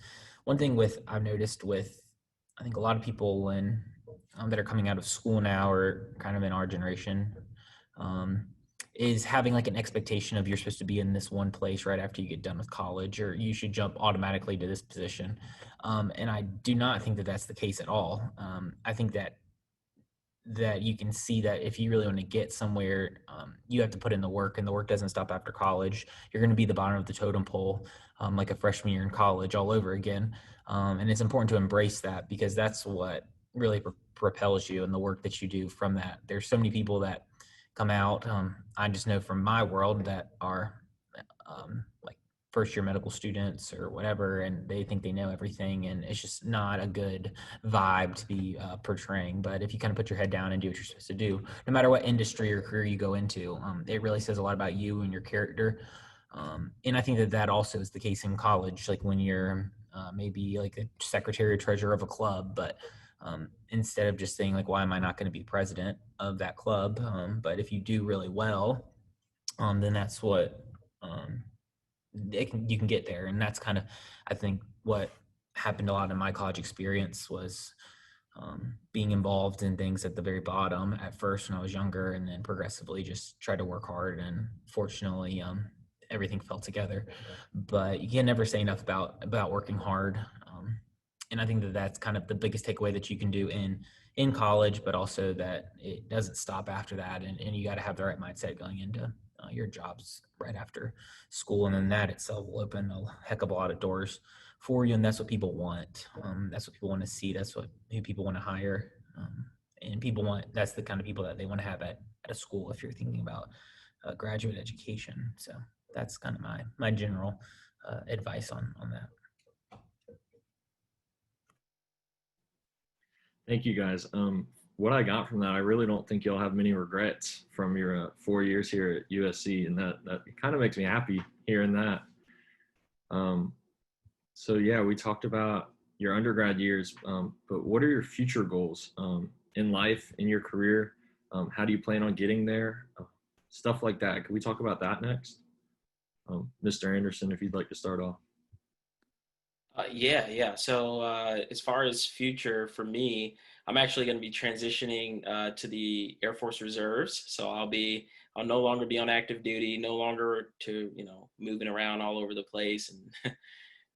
one thing I've noticed with, I think a lot of people when that are coming out of school now or kind of in our generation is having like an expectation of you're supposed to be in this one place right after you get done with college, or you should jump automatically to this position. And I do not think that that's the case at all. I think that you can see that if you really want to get somewhere, you have to put in the work, and the work doesn't stop after college. You're going to be the bottom of the totem pole, like a freshman year in college all over again. And it's important to embrace that, because that's what really propels you and the work that you do from that. There's so many people that come out. I just know from my world that are like first year medical students or whatever, and they think they know everything, and it's just not a good vibe to be portraying. But if you kind of put your head down and do what you're supposed to do, no matter what industry or career you go into, it really says a lot about you and your character. And I think that also is the case in college, like when you're maybe like a secretary or treasurer of a club, but instead of just saying like, why am I not going to be president of that club? But if you do really well, then that's what you can get there. And that's kind of, I think, what happened a lot in my college experience was being involved in things at the very bottom at first when I was younger, and then progressively just try to work hard. And fortunately, everything fell together. But you can never say enough about working hard. And I think that that's kind of the biggest takeaway that you can do in college, but also that it doesn't stop after that. And you got to have the right mindset going into your jobs right after school. And then that itself will open a heck of a lot of doors for you. And that's what people want. That's what people want to see. That's what people want to hire. And that's the kind of people that they want to have at a school if you're thinking about graduate education. So that's kind of my general advice on that. Thank you, guys. What I got from that, I really don't think you'll have many regrets from your 4 years here at USC, and that kind of makes me happy hearing that. So yeah, we talked about your undergrad years, but what are your future goals in life, in your career? How do you plan on getting there? Stuff like that. Can we talk about that next? Mr. Anderson, if you'd like to start off. Yeah. So as far as future for me, I'm actually going to be transitioning to the Air Force Reserves. So I'll no longer be on active duty, no longer moving around all over the place and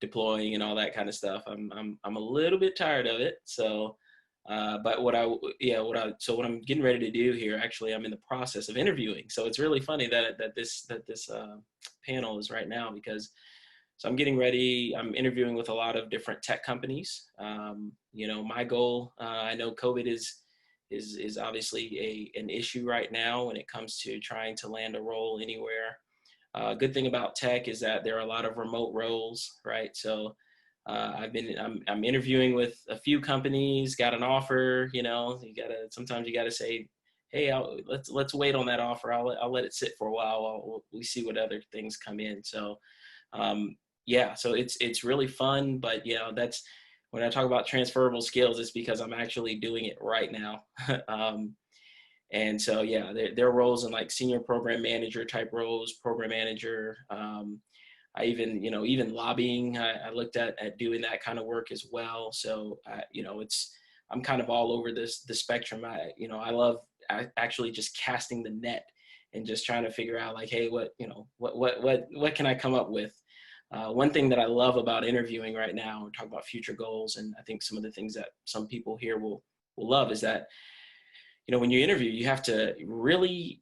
deploying and all that kind of stuff. I'm a little bit tired of it. So, but what I'm getting ready to do here, actually, I'm in the process of interviewing. So it's really funny that this panel is right now, because so I'm getting ready. I'm interviewing with a lot of different tech companies. My goal, I know COVID is obviously an issue right now when it comes to trying to land a role anywhere. Good thing about tech is that there are a lot of remote roles, right? So I'm interviewing with a few companies, got an offer. Sometimes you gotta say, hey, let's wait on that offer. I'll let it sit for a while. We see what other things come in. So, so it's really fun. But that's when I talk about transferable skills, it's because I'm actually doing it right now. And so, there are roles in like senior program manager type roles, program manager. I even lobbying, I looked at doing that kind of work as well. So, I'm kind of all over the spectrum. I love actually just casting the net and just trying to figure out like, hey, what can I come up with? One thing that I love about interviewing right now, we're talking about future goals, and I think some of the things that some people here will love is that, when you interview, you have to really,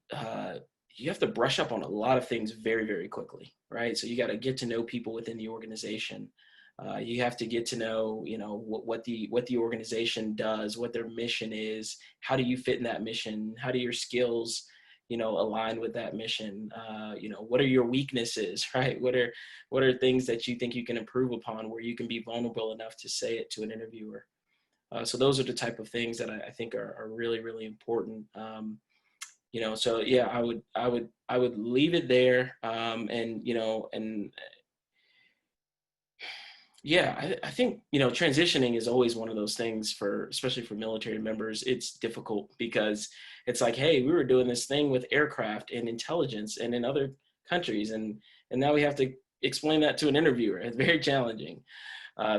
you have to brush up on a lot of things very, very quickly, right? So you got to get to know people within the organization. You have to get to know, what the organization does, what their mission is. How do you fit in that mission? How do your skills, align with that mission? What are your weaknesses, right? What are things that you think you can improve upon, where you can be vulnerable enough to say it to an interviewer? So those are the type of things that I think are really, really important. So yeah, I would leave it there. I think, transitioning is always one of those things especially for military members. It's difficult because it's like, hey, we were doing this thing with aircraft and intelligence and in other countries. And now we have to explain that to an interviewer. It's very challenging.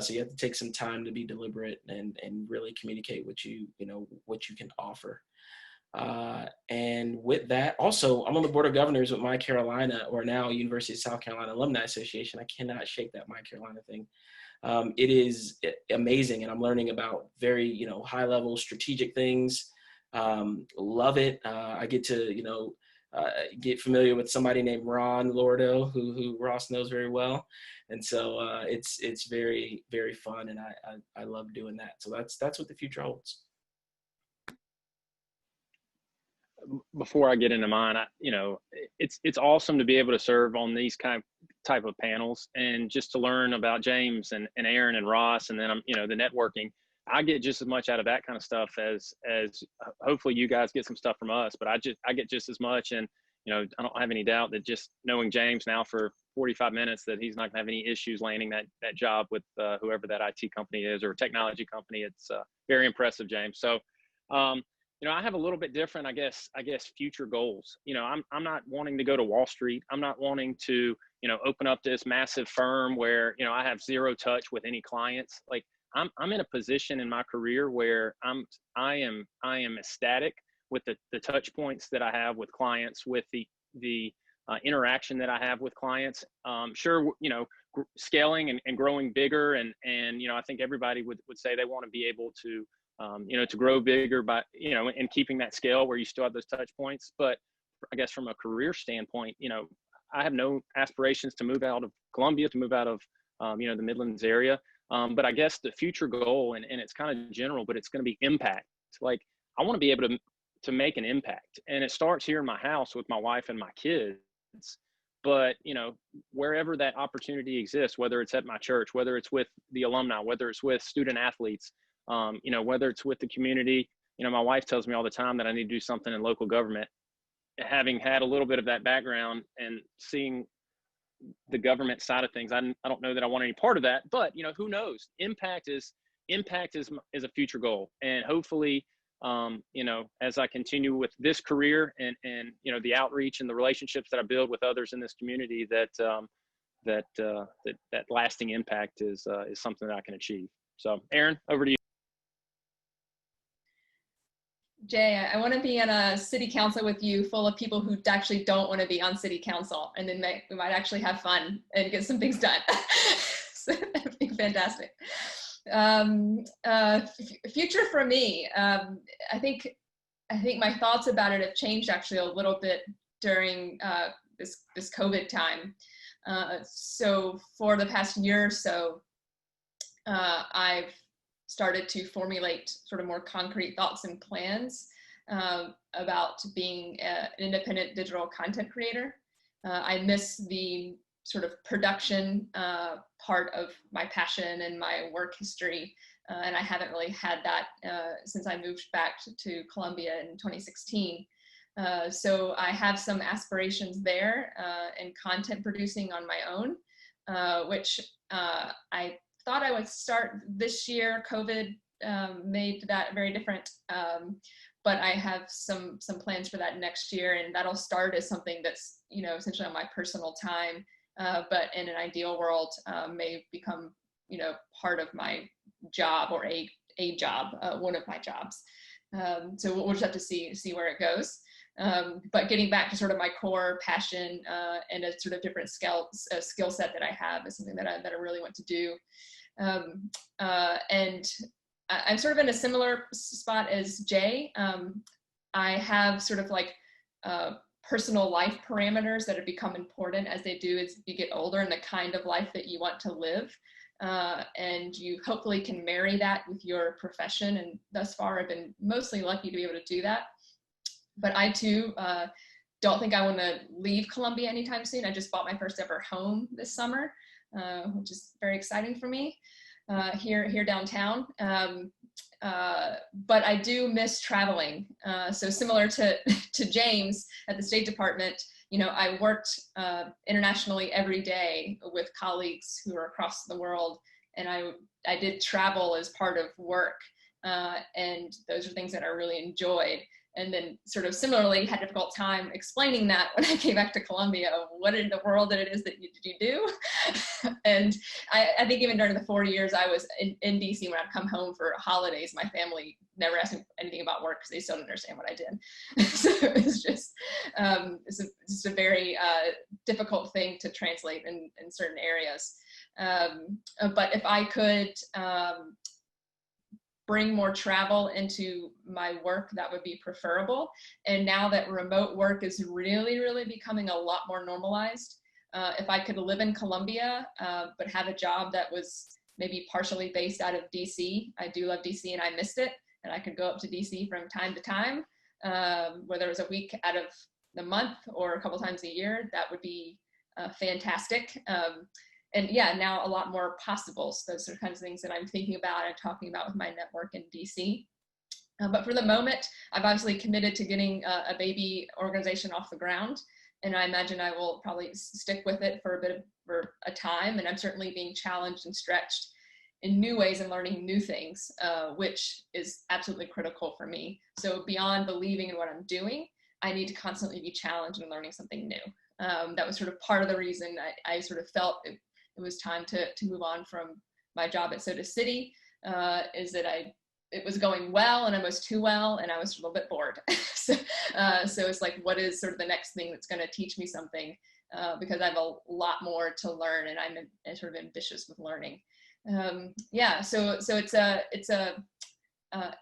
So you have to take some time to be deliberate and really communicate what you can offer. And with that, also, I'm on the board of governors with My Carolina, or now University of South Carolina Alumni Association. I cannot shake that My Carolina thing. It is amazing, and I'm learning about very, high level strategic things. Love it. I get to, get familiar with somebody named Ross Lordo, who Ross knows very well. And so it's very, very fun, and I love doing that. So that's what the future holds. Before I get into mine, it's awesome to be able to serve on these type of panels and just to learn about James and Erin and Ross, and then the networking. I get just as much out of that kind of stuff as hopefully you guys get some stuff from us, but I get just as much. And I don't have any doubt that just knowing James now for 45 minutes, that he's not gonna have any issues landing that job with whoever that IT company is or technology company. It's very impressive, James. So I have a little bit different, I guess future goals. I'm not wanting to go to Wall Street. I'm not wanting to open up this massive firm where I have zero touch with any clients. Like I'm in a position in my career where I am ecstatic with the touch points that I have with clients, with the interaction that I have with clients. Sure, scaling and growing bigger, and I think everybody would say they want to be able to to grow bigger by and keeping that scale where you still have those touch points. But I guess from a career standpoint, I have no aspirations to move out of Columbia, to move out of the Midlands area. But I guess the future goal, and it's kind of general, but it's going to be impact. Like I want to be able to make an impact, and it starts here in my house with my wife and my kids. But wherever that opportunity exists, whether it's at my church, whether it's with the alumni, whether it's with student athletes, whether it's with the community. My wife tells me all the time that I need to do something in local government. Having had a little bit of that background and seeing the government side of things, I don't know that I want any part of that, but who knows? Impact is a future goal, and hopefully, as I continue with this career and the outreach and the relationships that I build with others in this community, that lasting impact is something that I can achieve. So, Erin, over to you. Jay, I want to be in a city council with you full of people who actually don't want to be on city council, and then we might actually have fun and get some things done. So that'd be fantastic. Future for me, I think my thoughts about it have changed actually a little bit during this COVID time. So for the past year or so, I've started to formulate sort of more concrete thoughts and plans about being an independent digital content creator. I miss the sort of production part of my passion and my work history. And I haven't really had that since I moved back to Columbia in 2016. So I have some aspirations there in content producing on my own, which I thought I would start this year. COVID made that very different. But I have some plans for that next year, and that'll start as something that's, essentially on my personal time, but in an ideal world may become, part of my job, or a job, one of my jobs. So we'll just have to see where it goes. But getting back to sort of my core passion and a sort of different skill set that I have is something that I really want to do. And I'm sort of in a similar spot as Jay. I have sort of like personal life parameters that have become important as they do as you get older, and the kind of life that you want to live. And you hopefully can marry that with your profession. And thus far, I've been mostly lucky to be able to do that. But I too don't think I want to leave Columbia anytime soon. I just bought my first ever home this summer, which is very exciting for me. Here downtown, but I do miss traveling. So similar to James at the State Department, I worked internationally every day with colleagues who are across the world, and I did travel as part of work, and those are things that I really enjoyed. And then sort of similarly had a difficult time explaining that when I came back to Columbia, what in the world that it is that you do. And I think even during the 4 years I was in DC, when I'd come home for holidays, my family never asked me anything about work because they still didn't understand what I did. So it's just, it's a very difficult thing to translate in certain areas. But if I could, bring more travel into my work, that would be preferable. And now that remote work is really, really becoming a lot more normalized, if I could live in Columbia, but have a job that was maybe partially based out of DC. I do love DC and I missed it. And I could go up to DC from time to time, whether it was a week out of the month or a couple times a year, that would be fantastic. And yeah, now a lot more possible. So those are kinds of things that I'm thinking about and talking about with my network in DC. But for the moment, I've obviously committed to getting a baby organization off the ground. And I imagine I will probably stick with it for a time. And I'm certainly being challenged and stretched in new ways and learning new things, which is absolutely critical for me. So beyond believing in what I'm doing, I need to constantly be challenged and learning something new. That was sort of part of the reason I sort of felt it was time to move on from my job at Soda City, is that it was going well and almost too well, and I was a little bit bored. So it's like, what is sort of the next thing that's going to teach me something? Because I have a lot more to learn, and I'm sort of ambitious with learning. Yeah, so it's a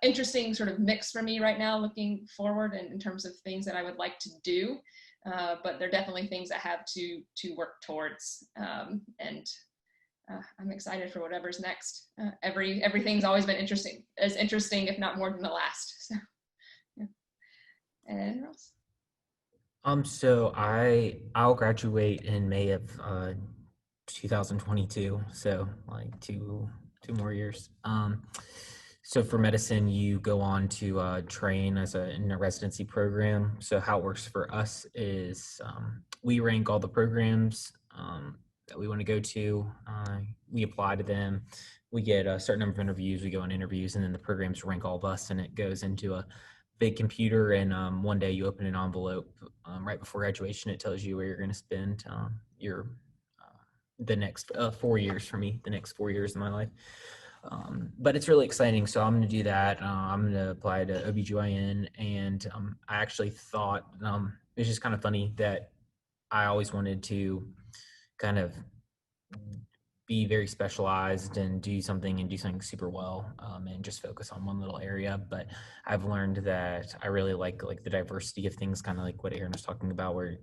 interesting sort of mix for me right now, looking forward in terms of things that I would like to do. But there are definitely things I have to work towards, and I'm excited for whatever's next. Everything's always been interesting, if not more than the last. So, yeah. And Ross? So I'll graduate in May of 2022. So like two more years. So for medicine, you go on to train in a residency program. So how it works for us is we rank all the programs that we want to go to. We apply to them. We get a certain number of interviews. We go on interviews, and then the programs rank all of us, and it goes into a big computer. And one day you open an envelope right before graduation. It tells you where you're going to spend the next 4 years for me, the next 4 years of my life. But it's really exciting. So I'm going to do that. I'm going to apply to OBGYN. And I actually thought, it's just kind of funny that I always wanted to kind of be very specialized and do something super well, and just focus on one little area. But I've learned that I really like the diversity of things, kind of like what Erin was talking about, where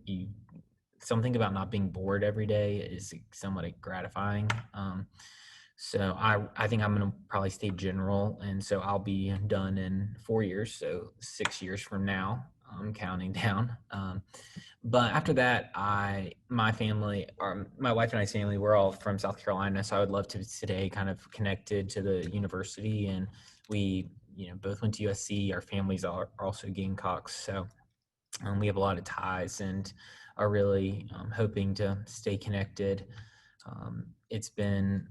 something about not being bored every day is somewhat gratifying. So I think I'm going to probably stay general. And so I'll be done in 4 years. So 6 years from now, counting down. But after that, my family, or my wife and I's family, we're all from South Carolina. So I would love to today kind of connected to the university, and we, both went to USC. Our families are also Gamecocks. So we have a lot of ties and are really hoping to stay connected. It's been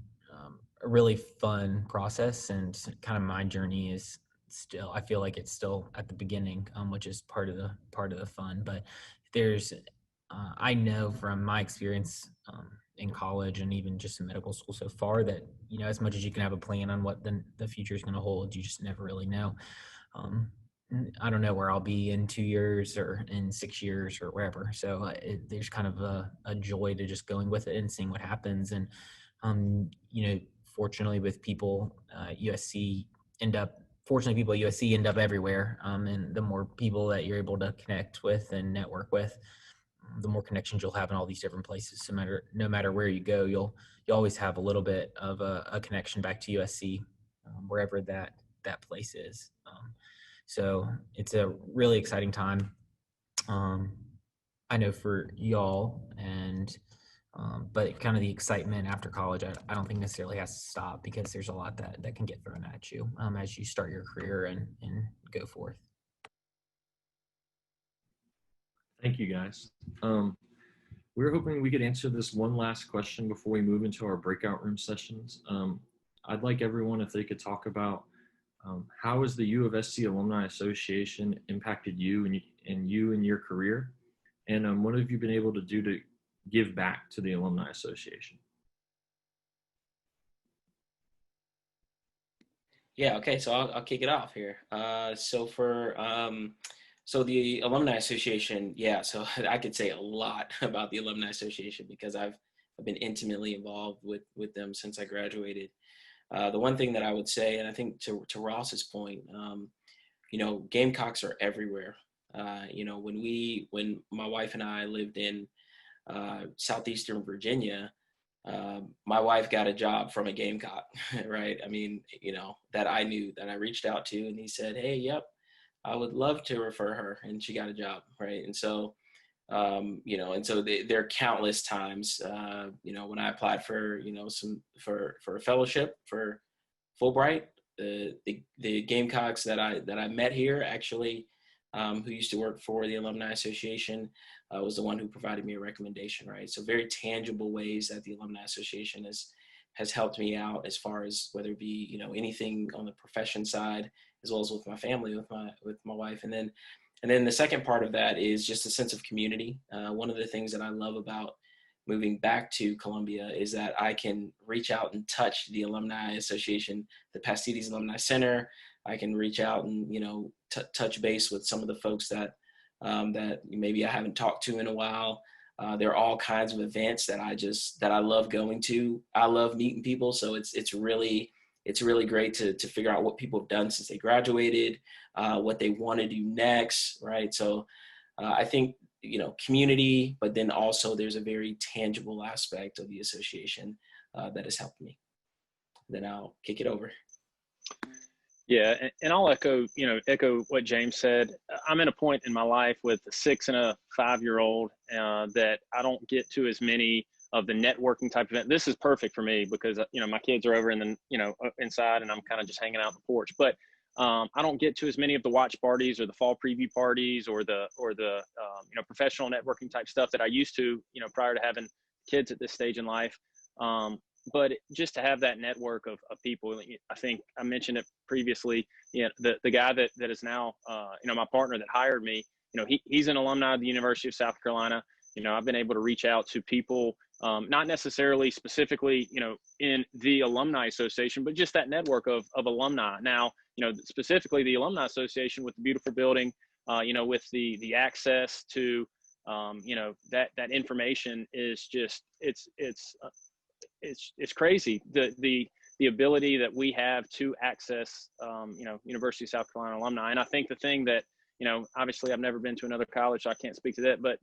a really fun process, and kind of my journey is still, I feel like it's still at the beginning, which is part of the fun. But there's, I know from my experience in college and even just in medical school so far that, as much as you can have a plan on what the future is going to hold, you just never really know. I don't know where I'll be in 2 years or in 6 years or wherever. So there's kind of a joy to just going with it and seeing what happens. And, fortunately with people, fortunately people at USC end up everywhere. And the more people that you're able to connect with and network with, the more connections you'll have in all these different places. So no matter where you go, you'll always have a little bit of a connection back to USC, wherever that place is. So it's a really exciting time. I know for y'all, and but kind of the excitement after college, I don't think necessarily has to stop, because there's a lot that can get thrown at you as you start your career and go forth. Thank you, guys. We're hoping we could answer this one last question before we move into our breakout room sessions. I'd like everyone, if they could talk about how has the UofSC Alumni Association impacted you and your career? And what have you been able to do to give back to the Alumni Association? Yeah, okay, so I'll kick it off here. So the Alumni Association, yeah, so I could say a lot about the Alumni Association because I've been intimately involved with them since I graduated. The one thing that I would say, and I think to Ross's point, Gamecocks are everywhere. When my wife and I lived in Southeastern Virginia, my wife got a job from a Gamecock, right? I mean, that I knew, that I reached out to, and he said, hey, yep, I would love to refer her, and she got a job, right? And so, there are countless times, when I applied for, for a fellowship for Fulbright, the Gamecocks that I met here actually, who used to work for the Alumni Association, was the one who provided me a recommendation, right? So very tangible ways that the Alumni Association has helped me out, as far as whether it be, anything on the profession side, as well as with my family, with my wife. And then the second part of that is just a sense of community. One of the things that I love about moving back to Columbia is that I can reach out and touch the Alumni Association, the Pastides Alumni Center. I can reach out and, touch base with some of the folks that maybe I haven't talked to in a while. There are all kinds of events that I love going to. I love meeting people. So it's really great to figure out what people have done since they graduated, what they want to do next, right? So I think, community, but then also there's a very tangible aspect of the association that has helped me. Then I'll kick it over. Yeah, and I'll echo what James said. I'm in a point in my life with a 6 and a 5-year-old that I don't get to as many of the networking type event. This is perfect for me because, my kids are over in the, inside, and I'm kind of just hanging out on the porch. But I don't get to as many of the watch parties or the fall preview parties or the professional networking type stuff that I used to, prior to having kids at this stage in life. But just to have that network of people, I think I mentioned it previously, the guy that is now, my partner that hired me, he's an alumni of the University of South Carolina. I've been able to reach out to people, not necessarily specifically, in the Alumni Association, but just that network of alumni. Now, specifically the Alumni Association with the beautiful building, with the access to, that information is just, it's crazy. The ability that we have to access, University of South Carolina alumni. And I think the thing that, obviously I've never been to another college, so I can't speak to that, but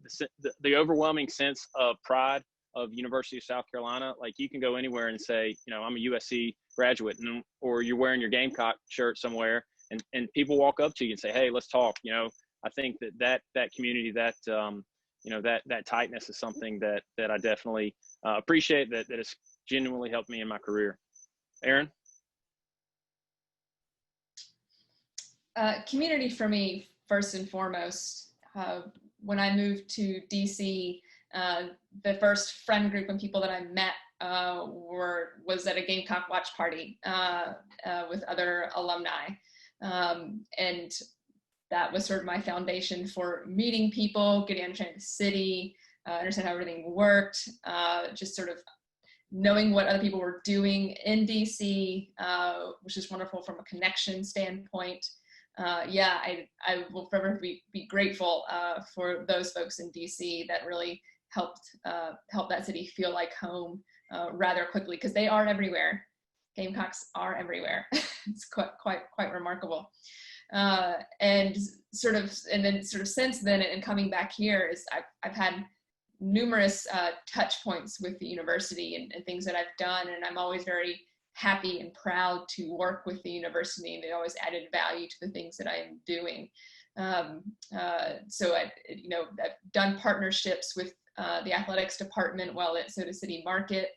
the overwhelming sense of pride of University of South Carolina, like you can go anywhere and say, I'm a USC graduate, or you're wearing your Gamecock shirt somewhere, and people walk up to you and say, hey, let's talk. I think that community, that that tightness is something that I definitely appreciate, that has genuinely helped me in my career. Erin? Community for me, first and foremost. When I moved to DC, the first friend group and people that I met was at a Gamecock watch party with other alumni. And that was sort of my foundation for meeting people, getting to understand the city, understand how everything worked, just sort of knowing what other people were doing in DC, which is wonderful from a connection standpoint. I will forever be grateful for those folks in DC that really helped that city feel like home rather quickly, because they are everywhere. Gamecocks are everywhere. It's quite remarkable. And then since then, and coming back here, I've had numerous touch points with the university and things that I've done, and I'm always very happy and proud to work with the university, and they always added value to the things that I am doing. So I've done partnerships with the athletics department while at Soda City Market,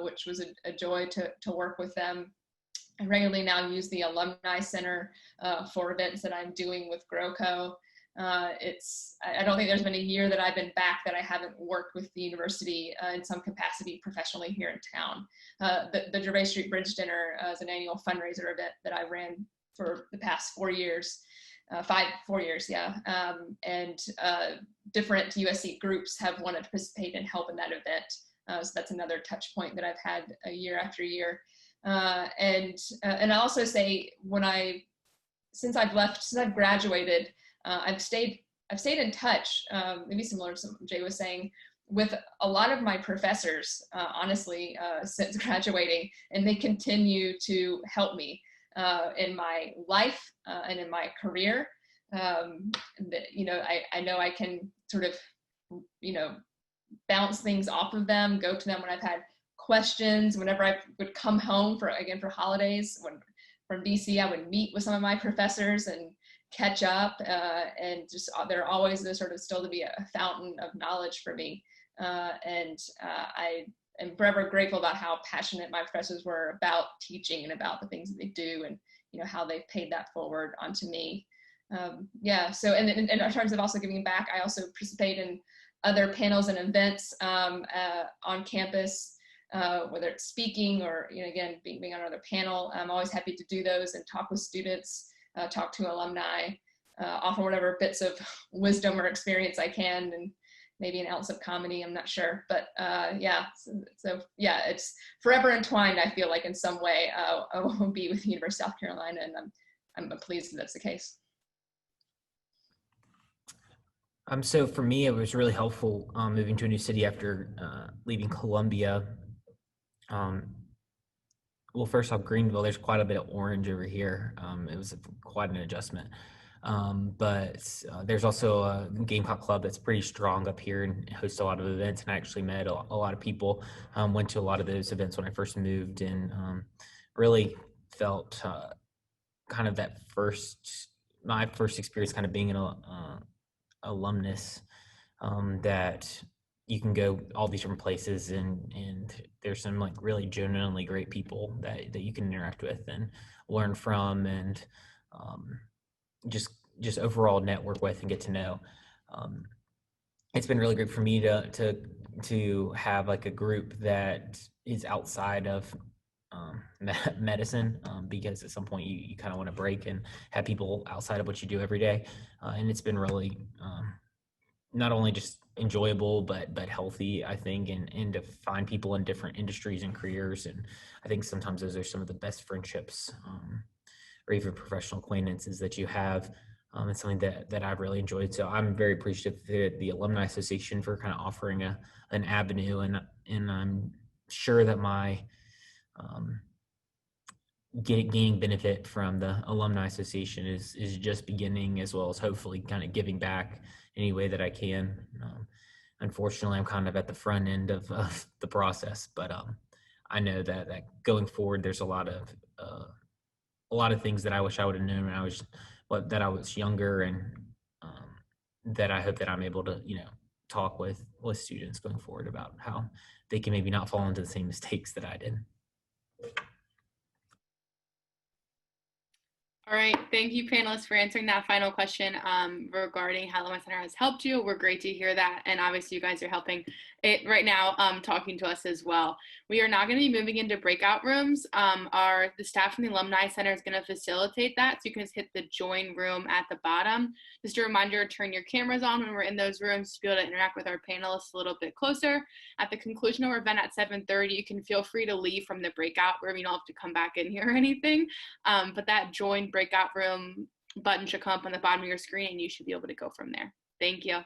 which was a joy to work with them. I regularly now use the Alumni Center for events that I'm doing with GrowCo. I don't think there's been a year that I've been back that I haven't worked with the university in some capacity professionally here in town. The Gervais Street Bridge Dinner is an annual fundraiser event that I ran for the past 4 years, 4 years, yeah. And different USC groups have wanted to participate and help in that event. So that's another touch point that I've had year after year. And I also say since I've graduated, I've stayed in touch, maybe similar to what Jay was saying, with a lot of my professors, honestly, since graduating, and they continue to help me in my life and in my career. I know I can sort of, bounce things off of them, go to them when I've had questions. Whenever I would come home for holidays, from DC, I would meet with some of my professors and catch up, and just they're always there, sort of still to be a fountain of knowledge for me. And I am forever grateful about how passionate my professors were about teaching and about the things that they do, and how they've paid that forward onto me. So and in terms of also giving back, I also participate in other panels and events on campus, whether it's speaking or again being on another panel. I'm always happy to do those and talk with students, talk to alumni, offer whatever bits of wisdom or experience I can, and maybe an ounce of comedy, I'm not sure. But it's forever entwined, I feel like, in some way. I will be with the University of South Carolina, and I'm pleased that that's the case. So for me, it was really helpful moving to a new city after leaving Columbia. Well, first off, Greenville, there's quite a bit of orange over here. It was quite an adjustment. But there's also a Gamecock club that's pretty strong up here and hosts a lot of events. And I actually met a lot of people, went to a lot of those events when I first moved, and really felt kind of my first experience kind of being an alumnus, that you can go all these different places, and there's some like really genuinely great people that you can interact with and learn from, and just overall network with and get to know. It's been really great for me to have like a group that is outside of medicine, because at some point you kind of want to break and have people outside of what you do every day, and it's been really not only just enjoyable but healthy, I think, and to find people in different industries and careers. And I think sometimes those are some of the best friendships, or even professional acquaintances that you have. It's something that I've really enjoyed. So I'm very appreciative of the Alumni Association for kind of offering an avenue, and I'm sure that my gaining benefit from the Alumni Association is just beginning, as well as hopefully kind of giving back any way that I can. Unfortunately, I'm kind of at the front end of the process, but I know that going forward, there's a lot of things that I wish I would have known when I was younger, and that I hope that I'm able to, talk with students going forward about how they can maybe not fall into the same mistakes that I did. All right, thank you, panelists, for answering that final question regarding how Alumni Center has helped you. We're great to hear that, and obviously you guys are helping it right now, talking to us as well. We are now going to be moving into breakout rooms. The staff from the Alumni Center is going to facilitate that, so you can just hit the join room at the bottom. Just a reminder, turn your cameras on when we're in those rooms to be able to interact with our panelists a little bit closer. At the conclusion of our event at 7:30, you can feel free to leave from the breakout room. You don't have to come back in here or anything, but that join breakout room button should come up on the bottom of your screen and you should be able to go from there. Thank you.